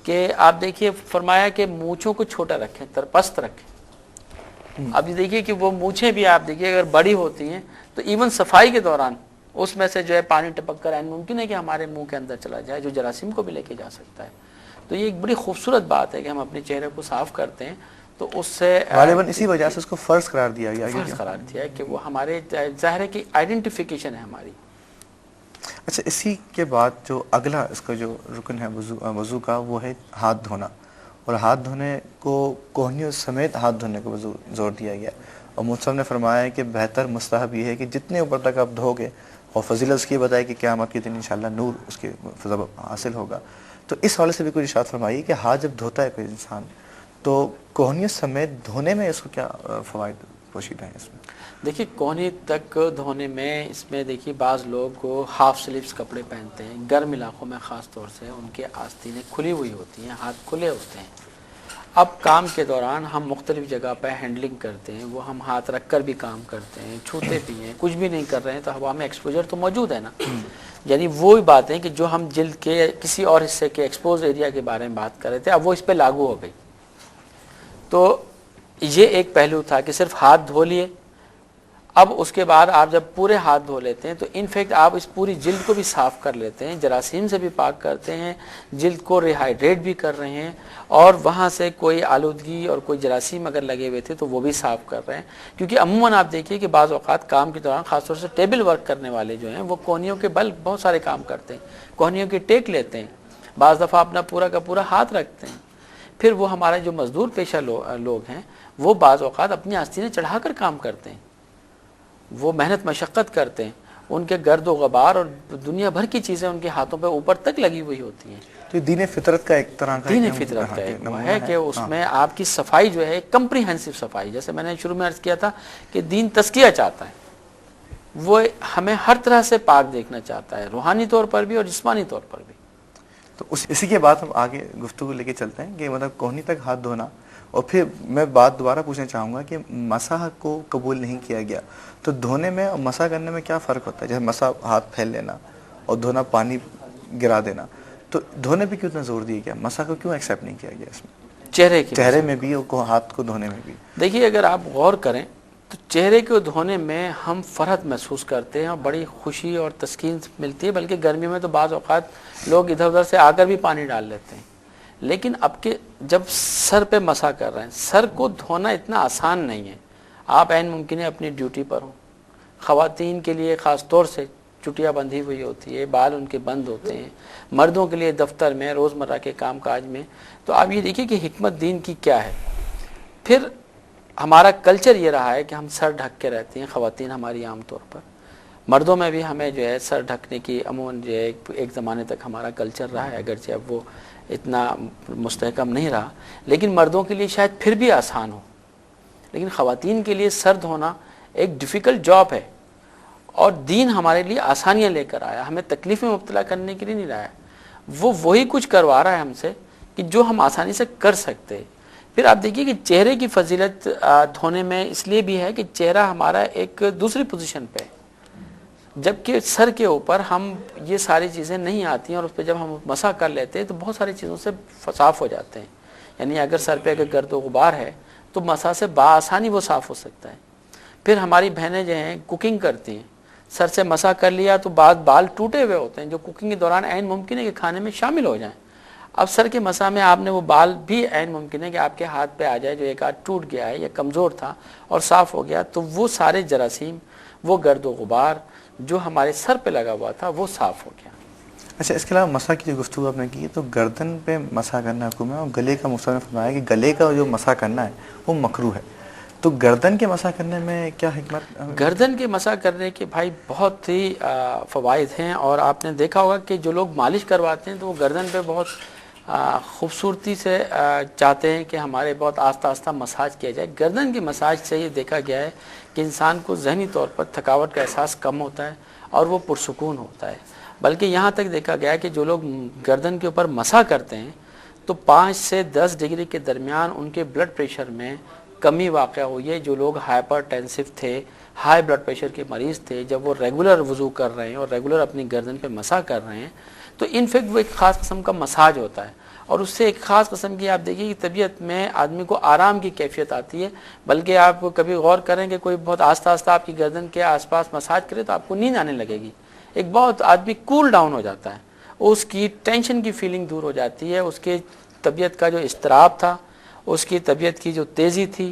کہ آپ دیکھیے فرمایا کہ مونچھوں کو چھوٹا رکھیں، پست رکھیں۔ اب یہ دیکھیے کہ وہ مونچھیں بھی آپ دیکھیے اگر بڑی ہوتی ہیں تو ایون صفائی کے دوران اس میں سے جو ہے پانی ٹپک کر ممکن ہے کہ ہمارے منہ کے اندر چلا جائے جو جراثیم کو بھی لے کے جا سکتا ہے۔ تو یہ ایک بڑی خوبصورت بات ہے کہ ہم اپنے چہرے کو صاف کرتے ہیں تو اس سے غالباً اسی وجہ سے اس کو فرض قرار دیا گیا، فرض قرار دیا ہے کہ وہ ہمارے ظاہر ہے کہ آئیڈینٹیفیکیشن ہے ہماری۔ اچھا، اسی کے بعد جو اگلا اس کا جو رکن ہے وضو کا وہ ہے ہاتھ دھونا، اور ہاتھ دھونے کو کوہنیوں سمیت ہاتھ دھونے کو زور دیا گیا، اور مصنف نے فرمایا ہے کہ بہتر مستحب یہ ہے کہ جتنے اوپر تک آپ دھو گے، اور فضیلت اس کی بتائی کہ قیامت کے دن انشاءاللہ نور اس کے فضل حاصل ہوگا۔ تو اس حوالے سے بھی کوئی ارشاد فرمائیے کہ ہاتھ جب دھوتا ہے کوئی انسان تو کوہنیوں سمیت دھونے میں اس کو کیا فوائد پوشیدہ ہیں اس میں؟ دیکھیے کونی تک دھونے میں اس میں دیکھیے بعض لوگ ہاف سلیوز کپڑے پہنتے ہیں، گرم علاقوں میں خاص طور سے ان کے آستینیں کھلی ہوئی ہوتی ہیں، ہاتھ کھلے ہوتے ہیں۔ اب کام کے دوران ہم مختلف جگہ پہ ہینڈلنگ کرتے ہیں، وہ ہم ہاتھ رکھ کر بھی کام کرتے ہیں، چھوتے بھی ہیں، کچھ بھی نہیں کر رہے ہیں تو ہوا میں ایکسپوجر تو موجود ہے نا۔ یعنی وہی باتیں کہ جو ہم جلد کے کسی اور حصے کے ایکسپوز ایریا کے بارے میں بات کر رہے تھے اب وہ اس پہ لاگو ہو گئی۔ تو یہ ایک پہلو تھا کہ صرف ہاتھ دھو لیے، اب اس کے بعد آپ جب پورے ہاتھ دھو لیتے ہیں تو انفیکٹ آپ اس پوری جلد کو بھی صاف کر لیتے ہیں، جراثیم سے بھی پاک کرتے ہیں، جلد کو ریہائیڈریٹ بھی کر رہے ہیں، اور وہاں سے کوئی آلودگی اور کوئی جراثیم اگر لگے ہوئے تھے تو وہ بھی صاف کر رہے ہیں۔ کیونکہ عموماً آپ دیکھیے کہ بعض اوقات کام کے دوران خاص طور سے ٹیبل ورک کرنے والے جو ہیں وہ کوہنیوں کے بل بہت سارے کام کرتے ہیں، کوہنیوں کے ٹیک لیتے ہیں، بعض دفعہ اپنا پورا کا پورا ہاتھ رکھتے ہیں۔ پھر وہ ہمارے جو مزدور پیشہ لوگ ہیں وہ بعض اوقات اپنی آستینیں چڑھا کر کام کرتے ہیں، وہ محنت مشقت کرتے ہیں، ان کے گرد و غبار اور دنیا بھر کی چیزیں ان کے ہاتھوں پہ اوپر تک لگی ہوئی ہوتی ہیں. تو یہ دین فطرت کا ایک طرح کا دین فطرت کا ایک وہ ہے کہ اس میں آپ کی صفائی جو ہے کمپریہنسو صفائی، جیسے میں نے شروع میں عرض کیا تھا کہ دین تزکیہ چاہتا ہے، وہ ہمیں ہر طرح سے پاک دیکھنا چاہتا ہے، روحانی طور پر بھی اور جسمانی طور پر بھی. تو اسی کے بعد ہم آگے گفتگو لے کے چلتے ہیں کہ مطلب کہنی تک ہاتھ دھونا، اور پھر میں بات دوبارہ پوچھنا چاہوں گا کہ مسح کو قبول نہیں کیا گیا تو دھونے میں اور مسح کرنے میں کیا فرق ہوتا ہے؟ جیسے مسح ہاتھ پھیل لینا اور دھونا پانی گرا دینا، تو دھونے پہ کیوں اتنا زور دیا گیا؟ مسح کو کیوں ایکسیپٹ نہیں کیا گیا اس میں؟ چہرے میں بھی اور ہاتھ کو دھونے میں بھی. دیکھیے اگر آپ غور کریں تو چہرے کو دھونے میں ہم فرحت محسوس کرتے ہیں اور بڑی خوشی اور تسکین ملتی ہے، بلکہ گرمیوں میں تو بعض اوقات لوگ ادھر ادھر سے آ کر بھی پانی ڈال لیتے ہیں. لیکن اب کے جب سر پہ مسح کر رہے ہیں، سر کو دھونا اتنا آسان نہیں ہے. آپ عین ممکن ہے اپنی ڈیوٹی پر ہوں، خواتین کے لیے خاص طور سے چٹیاں بندھی ہوئی ہوتی ہے، بال ان کے بند ہوتے ہیں، مردوں کے لیے دفتر میں روزمرہ کے کام کاج میں. تو آپ یہ دیکھیے کہ حکمت دین کی کیا ہے. پھر ہمارا کلچر یہ رہا ہے کہ ہم سر ڈھک کے رہتے ہیں، خواتین ہماری عام طور پر، مردوں میں بھی ہمیں جو ہے سر ڈھکنے کی عموماً جو ہے ایک زمانے تک ہمارا کلچر رہا ہے، اگرچہ اب وہ اتنا مستحکم نہیں رہا، لیکن مردوں کے لیے شاید پھر بھی آسان ہو. لیکن خواتین کے لیے سر دھونا ایک ڈیفیکلٹ جاب ہے، اور دین ہمارے لیے آسانیاں لے کر آیا، ہمیں تکلیف میں مبتلا کرنے کے لیے نہیں لایا. وہی کچھ کروا رہا ہے ہم سے کہ جو ہم آسانی سے کر سکتے. پھر آپ دیکھیے کہ چہرے کی فضیلت دھونے میں اس لیے بھی ہے کہ چہرہ ہمارا ایک دوسری پوزیشن پہ ہے، جبکہ سر کے اوپر ہم یہ ساری چیزیں نہیں آتی ہیں، اور اس پہ جب ہم مسح کر لیتے ہیں تو بہت ساری چیزوں سے صاف ہو جاتے ہیں. یعنی اگر سر پہ اگر گرد و غبار ہے تو مسح سے بآسانی وہ صاف ہو سکتا ہے. پھر ہماری بہنیں جو ہیں کوکنگ کرتی ہیں، سر سے مسح کر لیا تو بعد بال ٹوٹے ہوئے ہوتے ہیں جو کوکنگ کے دوران عین ممکن ہے کہ کھانے میں شامل ہو جائیں. اب سر کے مسح میں آپ نے وہ بال بھی عین ممکن ہے کہ آپ کے ہاتھ پہ آ جائے جو ایک آدھ ٹوٹ گیا ہے یا کمزور تھا اور صاف ہو گیا، تو وہ سارے جراثیم، وہ گرد و غبار جو ہمارے سر پہ لگا ہوا تھا وہ صاف ہو گیا. اچھا، اس کے علاوہ مسح کی جو گفتگو آپ نے کی تو گردن پہ مسح کرنا حکم ہے، اور گلے کا مصنف نے فرمایا کہ گلے کا جو مسح کرنا ہے وہ مکروہ ہے. تو گردن کے مسح کرنے میں کیا حکمت؟ گردن کے مسح کرنے کے بھائی بہت ہی فوائد ہیں، اور آپ نے دیکھا ہوگا کہ جو لوگ مالش کرواتے ہیں تو وہ گردن پہ بہت خوبصورتی سے چاہتے ہیں کہ ہمارے بہت آہستہ آہستہ مساج کیا جائے. گردن کی مساج سے یہ دیکھا گیا ہے کہ انسان کو ذہنی طور پر تھکاوٹ کا احساس کم ہوتا ہے اور وہ پرسکون ہوتا ہے. بلکہ یہاں تک دیکھا گیا ہے کہ جو لوگ گردن کے اوپر مسح کرتے ہیں تو 5 سے 10 ڈگری کے درمیان ان کے بلڈ پریشر میں کمی واقع ہوئی ہے. جو لوگ ہائپر ٹینسو تھے، ہائی بلڈ پریشر کے مریض تھے، جب وہ ریگولر وضو کر رہے ہیں اور ریگولر اپنی گردن پہ مسح کر رہے ہیں تو انفیکٹ وہ ایک خاص قسم کا مساج ہوتا ہے، اور اس سے ایک خاص قسم کی آپ دیکھیے کہ طبیعت میں آدمی کو آرام کی کیفیت آتی ہے. بلکہ آپ کبھی غور کریں کہ کوئی بہت آہستہ آہستہ آپ کی گردن کے آس پاس مساج کرے تو آپ کو نیند آنے لگے گی. ایک بہت آدمی کول ڈاؤن ہو جاتا ہے، اس کی ٹینشن کی فیلنگ دور ہو جاتی ہے، اس کے طبیعت کا جو اضطراب تھا، اس کی طبیعت کی جو تیزی تھی،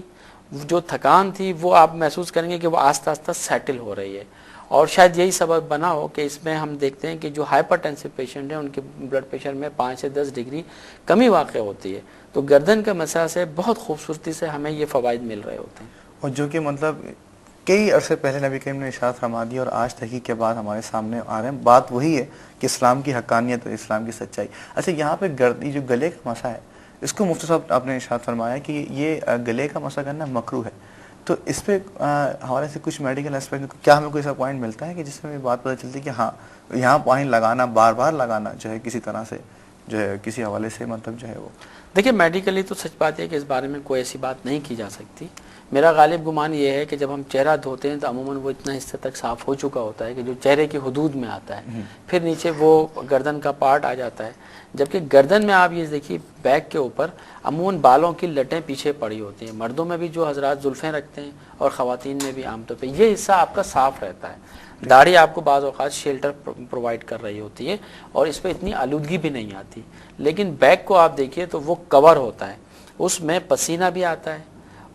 جو تھکان تھی، وہ آپ محسوس کریں گے کہ وہ آہستہ آہستہ سیٹل ہو رہی ہے. اور شاید یہی سبب بنا ہو کہ اس میں ہم دیکھتے ہیں کہ جو ہائپر ٹینسو پیشنٹ ہیں ان کے بلڈ پریشر میں 5 سے 10 ڈگری کمی واقع ہوتی ہے. تو گردن کا مسح سے بہت خوبصورتی سے ہمیں یہ فوائد مل رہے ہوتے ہیں. اور جو کہ مطلب کئی عرصے پہلے نبی کریم نے ارشاد فرما دیا اور آج تحقیق کے بعد ہمارے سامنے آ رہے ہیں. بات وہی ہے کہ اسلام کی حقانیت اور اسلام کی سچائی. اچھا، یہاں پہ جو گلے کا مسح ہے اس کو مفتی صاحب آپ نے ارشاد فرمایا کہ یہ گلے کا مسح کرنا مکروہ ہے. تو اس پہ ہمارے سے کچھ میڈیکل اسپیکٹ کیا ہمیں کوئی ایسا پوائنٹ ملتا ہے کہ جس میں یہ بات پتہ چلتی ہے کہ ہاں یہاں پانی لگانا، بار بار لگانا جو ہے کسی طرح سے جو ہے کسی حوالے سے مطلب جو ہے وہ؟ دیکھیے میڈیکلی تو سچ بات ہے کہ اس بارے میں کوئی ایسی بات نہیں کی جا سکتی. میرا غالب گمان یہ ہے کہ جب ہم چہرہ دھوتے ہیں تو عموماً وہ اتنا حصہ تک صاف ہو چکا ہوتا ہے کہ جو چہرے کی حدود میں آتا ہے، پھر نیچے وہ گردن کا پارٹ آ جاتا ہے. جبکہ گردن میں آپ یہ دیکھیے بیک کے اوپر عموماً بالوں کی لٹیں پیچھے پڑی ہوتی ہیں. مردوں میں بھی جو حضرات زلفیں رکھتے ہیں اور خواتین میں بھی عام طور پہ یہ حصہ آپ کا صاف رہتا ہے. داڑھی آپ کو بعض اوقات شیلٹر پرووائڈ کر رہی ہوتی ہے اور اس پہ اتنی آلودگی بھی نہیں آتی. لیکن بیک کو آپ دیکھیے تو وہ کور ہوتا ہے، اس میں پسینہ بھی آتا ہے،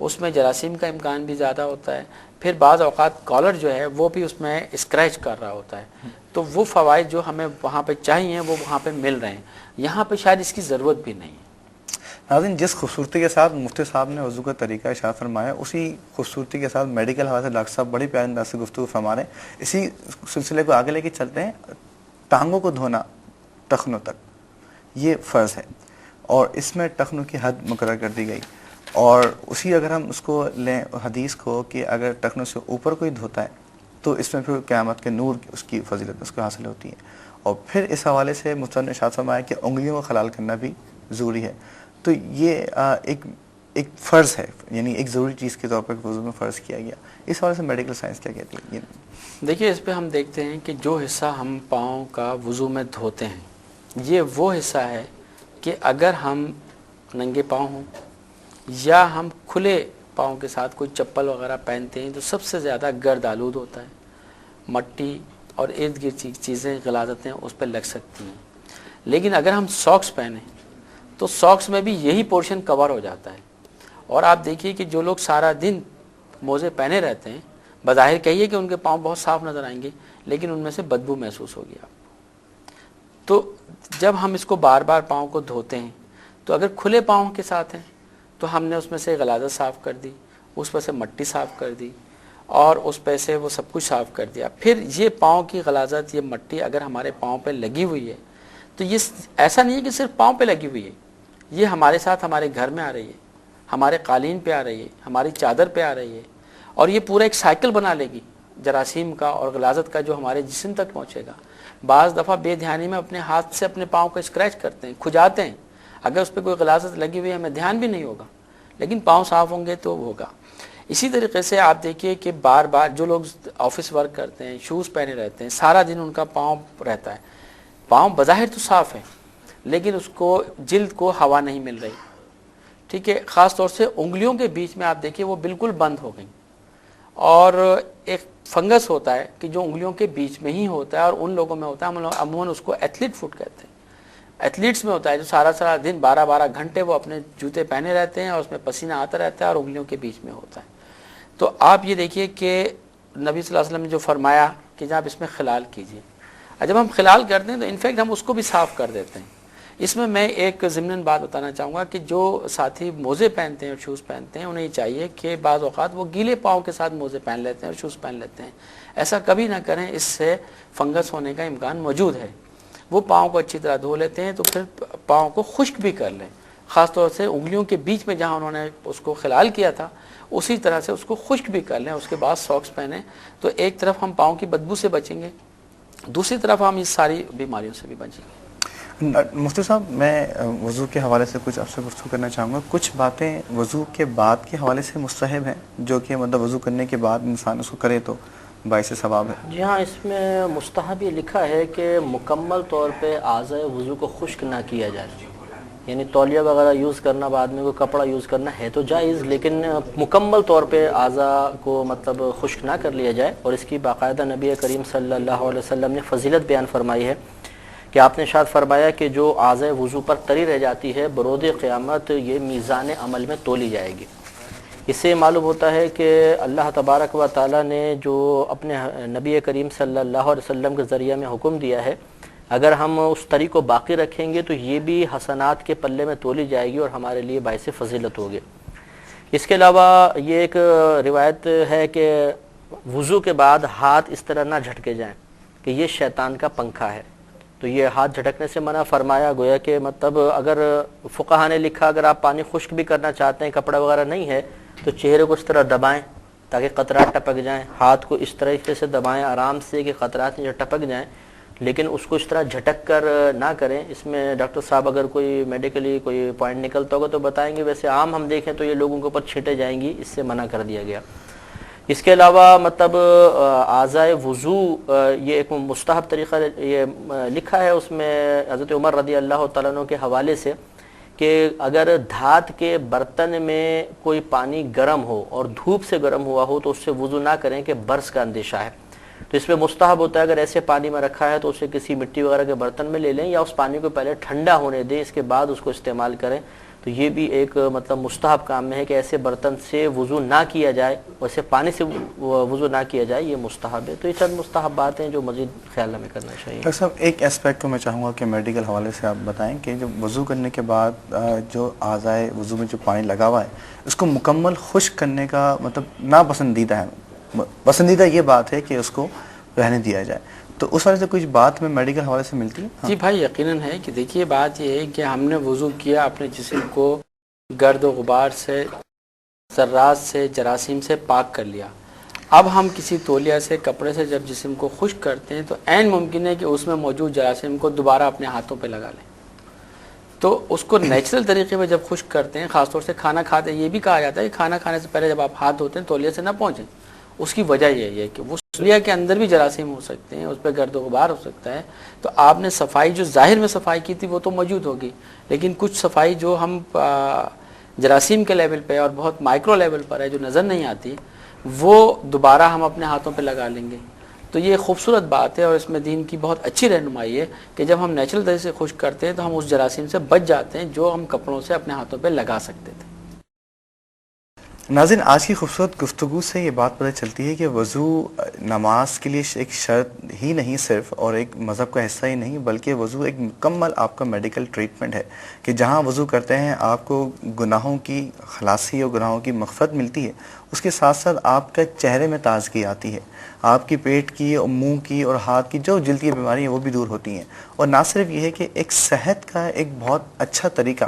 اس میں جراثیم کا امکان بھی زیادہ ہوتا ہے. پھر بعض اوقات کالر جو ہے وہ بھی اس میں اسکریچ کر رہا ہوتا ہے. تو وہ فوائد جو ہمیں وہاں پہ چاہیے وہ وہاں پہ مل رہے ہیں، یہاں پہ شاید اس کی ضرورت بھی نہیں ہے. ناظرین، جس خوبصورتی کے ساتھ مفتی صاحب نے وضو کا طریقہ ارشاد فرمایا، اسی خوبصورتی کے ساتھ میڈیکل حوالے سے ڈاکٹر صاحب بڑی پیاری انداز سے گفتگو فرما رہے ہیں۔ اسی سلسلے کو آگے لے کے چلتے ہیں۔ ٹانگوں کو دھونا ٹخنوں تک یہ فرض ہے، اور اس میں ٹخنوں کی حد مقرر کر دی گئی، اور اسی اگر ہم اس کو لیں حدیث کو کہ اگر ٹخنوں سے اوپر کوئی دھوتا ہے تو اس میں پھر قیامت کے نور اس کی فضیلت اس کو حاصل ہوتی ہے۔ اور پھر اس حوالے سے مصنف نے ارشاد فرمایا کہ انگلیوں کو حلال کرنا بھی ضروری ہے۔ تو یہ ایک فرض ہے، یعنی ایک ضروری چیز کے طور پر وضو میں فرض کیا گیا۔ اس حوالے سے میڈیکل سائنس کیا کہتی ہے؟ دیکھیے، اس پہ ہم دیکھتے ہیں کہ جو حصہ ہم پاؤں کا وضو میں دھوتے ہیں، یہ وہ حصہ ہے کہ اگر ہم ننگے پاؤں ہوں یا ہم کھلے پاؤں کے ساتھ کوئی چپل وغیرہ پہنتے ہیں تو سب سے زیادہ گرد آلود ہوتا ہے، مٹی اور ارد گرد چیزیں غلاظتیں اس پہ لگ سکتی ہیں۔ لیکن اگر ہم ساکس پہنیں تو ساکس میں بھی یہی پورشن کور ہو جاتا ہے، اور آپ دیکھیے کہ جو لوگ سارا دن موزے پہنے رہتے ہیں، بظاہر کہیے کہ ان کے پاؤں بہت صاف نظر آئیں گے، لیکن ان میں سے بدبو محسوس ہوگی آپ کو۔ تو جب ہم اس کو بار بار پاؤں کو دھوتے ہیں تو اگر کھلے پاؤں کے ساتھ ہیں تو ہم نے اس میں سے غلاظت صاف کر دی، اس پر سے مٹی صاف کر دی، اور اس پہ سے وہ سب کچھ صاف کر دیا۔ پھر یہ پاؤں کی غلاظت، یہ مٹی اگر ہمارے پاؤں پہ لگی ہوئی ہے تو یہ ایسا نہیں ہے کہ صرف پاؤں پہ لگی ہوئی ہے، یہ ہمارے ساتھ ہمارے گھر میں آ رہی ہے، ہمارے قالین پہ آ رہی ہے، ہماری چادر پہ آ رہی ہے، اور یہ پورا ایک سائیکل بنا لے گی جراثیم کا اور غلاظت کا جو ہمارے جسم تک پہنچے گا۔ بعض دفعہ بے دھیانی میں اپنے ہاتھ سے اپنے پاؤں کو اسکریچ کرتے ہیں، کھجاتے ہیں، اگر اس پہ کوئی غلاظت لگی ہوئی ہے ہمیں دھیان بھی نہیں ہوگا، لیکن پاؤں صاف ہوں گے تو ہوگا۔ اسی طریقے سے آپ دیکھیے کہ بار بار جو لوگ آفس ورک کرتے ہیں، شوز پہنے رہتے ہیں، سارا دن ان کا پاؤں رہتا ہے، پاؤں بظاہر تو صاف ہے لیکن اس کو جلد کو ہوا نہیں مل رہی، ٹھیک ہے۔ خاص طور سے انگلیوں کے بیچ میں آپ دیکھیے وہ بالکل بند ہو گئیں، اور ایک فنگس ہوتا ہے کہ جو انگلیوں کے بیچ میں ہی ہوتا ہے، اور ان لوگوں میں ہوتا ہے، ہم عموماً اس کو ایتھلیٹ فٹ کہتے ہیں۔ ایتھلیٹس میں ہوتا ہے جو سارا دن 12 گھنٹے وہ اپنے جوتے پہنے رہتے ہیں اور اس میں پسینہ آتا رہتا ہے اور انگلیوں کے بیچ میں ہوتا ہے۔ تو آپ یہ دیکھیے کہ نبی صلی اللہ علیہ وسلم نے جو فرمایا کہ جناب اس میں خلال کیجیے، جب ہم خلال کرتے ہیں تو انفیکٹ ہم اس کو بھی صاف کر دیتے ہیں۔ اس میں ایک ضمناً بات بتانا چاہوں گا کہ جو ساتھی موزے پہنتے ہیں اور شوز پہنتے ہیں انہیں یہ چاہیے کہ بعض اوقات وہ گیلے پاؤں کے ساتھ موزے پہن لیتے ہیں اور شوز پہن لیتے ہیں، ایسا کبھی نہ کریں، اس سے فنگس ہونے کا امکان موجود ہے۔ وہ پاؤں کو اچھی طرح دھو لیتے ہیں تو پھر پاؤں کو خشک بھی کر لیں، خاص طور سے انگلیوں کے بیچ میں جہاں انہوں نے اس کو خلال کیا تھا اسی طرح سے اس کو خشک بھی کر لیں، اس کے بعد ساکس پہنیں، تو ایک طرف ہم پاؤں کی بدبو سے بچیں گے، دوسری طرف ہم اس ساری بیماریوں سے بھی بچیں گے۔ مفتی صاحب، میں وضو کے حوالے سے کچھ آپ سے گفتگو کرنا چاہوں گا۔ کچھ باتیں وضو کے بعد کے حوالے سے مستحب ہیں جو کہ مطلب وضو کرنے کے بعد انسان اس کو کرے تو باعث ثواب ہے۔ جی ہاں، اس میں مستحب یہ لکھا ہے کہ مکمل طور پہ اعضائے وضو کو خشک نہ کیا جائے، یعنی تولیہ وغیرہ یوز کرنا، بعد میں کوئی کپڑا یوز کرنا ہے تو جائز، لیکن مکمل طور پہ اعضاء کو مطلب خشک نہ کر لیا جائے۔ اور اس کی باقاعدہ نبی کریم صلی اللہ علیہ وسلم نے فضیلت بیان فرمائی ہے کہ آپ نے ارشاد فرمایا کہ جو اعضائے وضو پر تری رہ جاتی ہے بروز قیامت یہ میزان عمل میں تولی جائے گی۔ اس سے معلوم ہوتا ہے کہ اللہ تبارک و تعالیٰ نے جو اپنے نبی کریم صلی اللہ علیہ وسلم کے ذریعے میں حکم دیا ہے، اگر ہم اس طریق کو باقی رکھیں گے تو یہ بھی حسنات کے پلے میں تولی جائے گی اور ہمارے لیے باعث فضیلت ہوگی۔ اس کے علاوہ یہ ایک روایت ہے کہ وضو کے بعد ہاتھ اس طرح نہ جھٹکے جائیں کہ یہ شیطان کا پنکھا ہے، تو یہ ہاتھ جھٹکنے سے منع فرمایا، گویا کہ مطلب اگر فقہا نے لکھا اگر آپ پانی خشک بھی کرنا چاہتے ہیں، کپڑا وغیرہ نہیں ہے تو چہرے کو اس طرح دبائیں تاکہ قطرات ٹپک جائیں، ہاتھ کو اس طریقے سے دبائیں آرام سے کہ قطرات جو ٹپک جائیں، لیکن اس کو اس طرح جھٹک کر نہ کریں۔ اس میں ڈاکٹر صاحب اگر کوئی میڈیکلی کوئی پوائنٹ نکلتا ہوگا تو بتائیں گے، ویسے عام ہم دیکھیں تو یہ لوگوں کے اوپر چھینٹیں جائیں گی، اس سے منع کر دیا گیا۔ اس کے علاوہ مطلب اعضائے وضو یہ ایک مستحب طریقہ یہ لکھا ہے اس میں حضرت عمر رضی اللہ تعالیٰ عنہ کے حوالے سے کہ اگر دھات کے برتن میں کوئی پانی گرم ہو اور دھوپ سے گرم ہوا ہو تو اس سے وضو نہ کریں کہ برس کا اندیشہ ہے، تو اس میں مستحب ہوتا ہے اگر ایسے پانی میں رکھا ہے تو اسے کسی مٹی وغیرہ کے برتن میں لے لیں یا اس پانی کو پہلے ٹھنڈا ہونے دیں، اس کے بعد اس کو استعمال کریں تو یہ بھی ایک مطلب مستحب کام میں ہے کہ ایسے برتن سے وضو نہ کیا جائے، ویسے پانی سے وضو نہ کیا جائے، یہ مستحب ہے۔ تو یہ چند مستحبات ہیں جو مزید خیال ہمیں کرنا چاہیے۔ ڈاکٹر صاحب ایک اسپیکٹ کو میں چاہوں گا کہ میڈیکل حوالے سے آپ بتائیں کہ جو وضو کرنے کے بعد جو اعضائے وضو میں جو پانی لگا ہوا ہے اس کو مکمل خشک کرنے کا مطلب ناپسندیدہ ہے، پسندیدہ یہ بات ہے کہ اس کو رہنے دیا جائے، تو اس وجہ سے کچھ بات میں میڈیکل حوالے سے ملتی ہے؟ جی بھائی یقیناً ہے کہ دیکھیے بات یہ ہے کہ ہم نے وضو کیا، اپنے جسم کو گرد و غبار سے، ذرات سے، جراثیم سے پاک کر لیا۔ اب ہم کسی تولیہ سے، کپڑے سے جب جسم کو خشک کرتے ہیں تو عین ممکن ہے کہ اس میں موجود جراثیم کو دوبارہ اپنے ہاتھوں پہ لگا لیں۔ تو اس کو نیچرل طریقے میں جب خشک کرتے ہیں، خاص طور سے کھانا کھاتے ہیں، یہ بھی کہا جاتا ہے کہ کھانا کھانے سے پہلے جب آپ ہاتھ دھوتے ہیں تولیہ سے نہ پہنچیں۔ اس کی وجہ یہ ہے کہ وہ تولیہ کے اندر بھی جراثیم ہو سکتے ہیں، اس پہ گرد و غبار ہو سکتا ہے، تو آپ نے صفائی جو ظاہر میں صفائی کی تھی وہ تو موجود ہوگی، لیکن کچھ صفائی جو ہم جراثیم کے لیول پہ اور بہت مائکرو لیول پر ہے جو نظر نہیں آتی، وہ دوبارہ ہم اپنے ہاتھوں پہ لگا لیں گے۔ تو یہ خوبصورت بات ہے اور اس میں دین کی بہت اچھی رہنمائی ہے کہ جب ہم نیچرل طریقے سے خشک کرتے ہیں تو ہم اس جراثیم سے بچ جاتے ہیں جو ہم کپڑوں سے اپنے ہاتھوں پہ لگا سکتے تھے۔ ناظرین آج کی خوبصورت گفتگو سے یہ بات پتہ چلتی ہے کہ وضو نماز کے لیے ایک شرط ہی نہیں صرف، اور ایک مذہب کا حصہ ہی نہیں، بلکہ وضو ایک مکمل آپ کا میڈیکل ٹریٹمنٹ ہے کہ جہاں وضو کرتے ہیں آپ کو گناہوں کی خلاصی اور گناہوں کی مغفرت ملتی ہے، اس کے ساتھ ساتھ آپ کا چہرے میں تازگی آتی ہے، آپ کی پیٹ کی اور منہ کی اور ہاتھ کی جو جلد کی بیماری ہیں وہ بھی دور ہوتی ہیں، اور نہ صرف یہ ہے کہ ایک صحت کا ایک بہت اچھا طریقہ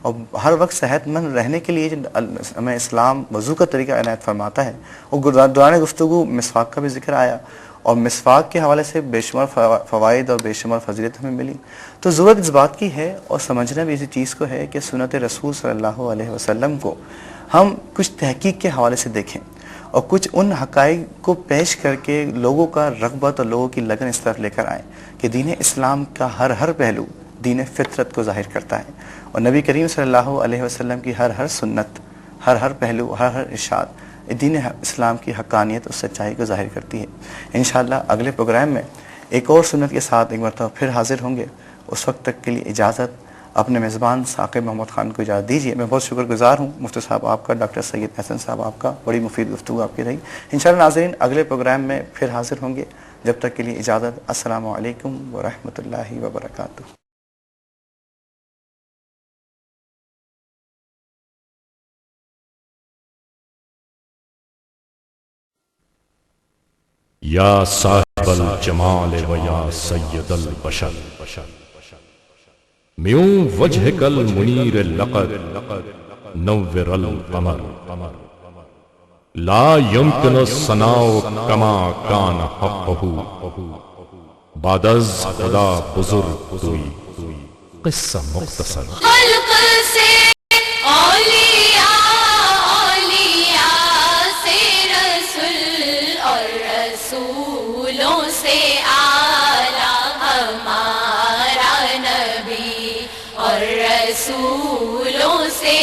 اور ہر وقت صحت مند رہنے کے لیے جو ہمیں اسلام وضو کا طریقہ عنایت فرماتا ہے، وہ دوران گفتگو مسواک کا بھی ذکر آیا، اور مسواک کے حوالے سے بے شمار فوائد اور بے شمار فضیلت ہمیں ملی۔ تو ضرورت اس بات کی ہے اور سمجھنا بھی اسی چیز کو ہے کہ سنت رسول صلی اللہ علیہ وسلم کو ہم کچھ تحقیق کے حوالے سے دیکھیں اور کچھ ان حقائق کو پیش کر کے لوگوں کا رغبت اور لوگوں کی لگن اس طرف لے کر آئیں کہ دین اسلام کا ہر پہلو دین فطرت کو ظاہر کرتا ہے، اور نبی کریم صلی اللہ علیہ وسلم کی ہر سنت، ہر پہلو، ہر ارشاد دین اسلام کی حقانیت اور سچائی کو ظاہر کرتی ہے۔ انشاءاللہ اگلے پروگرام میں ایک اور سنت کے ساتھ ایک مرتبہ پھر حاضر ہوں گے۔ اس وقت تک کے لیے اجازت اپنے میزبان ثاقب محمد خان کو اجازت دیجیے۔ میں بہت شکر گزار ہوں مفتی صاحب آپ کا، ڈاکٹر سید احسن صاحب آپ کا، بڑی مفید گفتگو آپ کی رہی۔ انشاءاللہ ناظرین اگلے پروگرام میں پھر حاضر ہوں گے، جب تک کے لیے اجازت۔ السلام علیکم ورحمۃ اللہ وبرکاتہ۔ یا صاحب الجمال و یا سید البشر میوں وجہک المنیر لقد نور القمر لا يمكن الثناء كما كان حقه بعد از خدا بزرگ توئی قصہ مختصر خلق سے اولیاء سے رسول اور رسولوں سے اعلیٰ ہمارا نبی اور رسولوں سے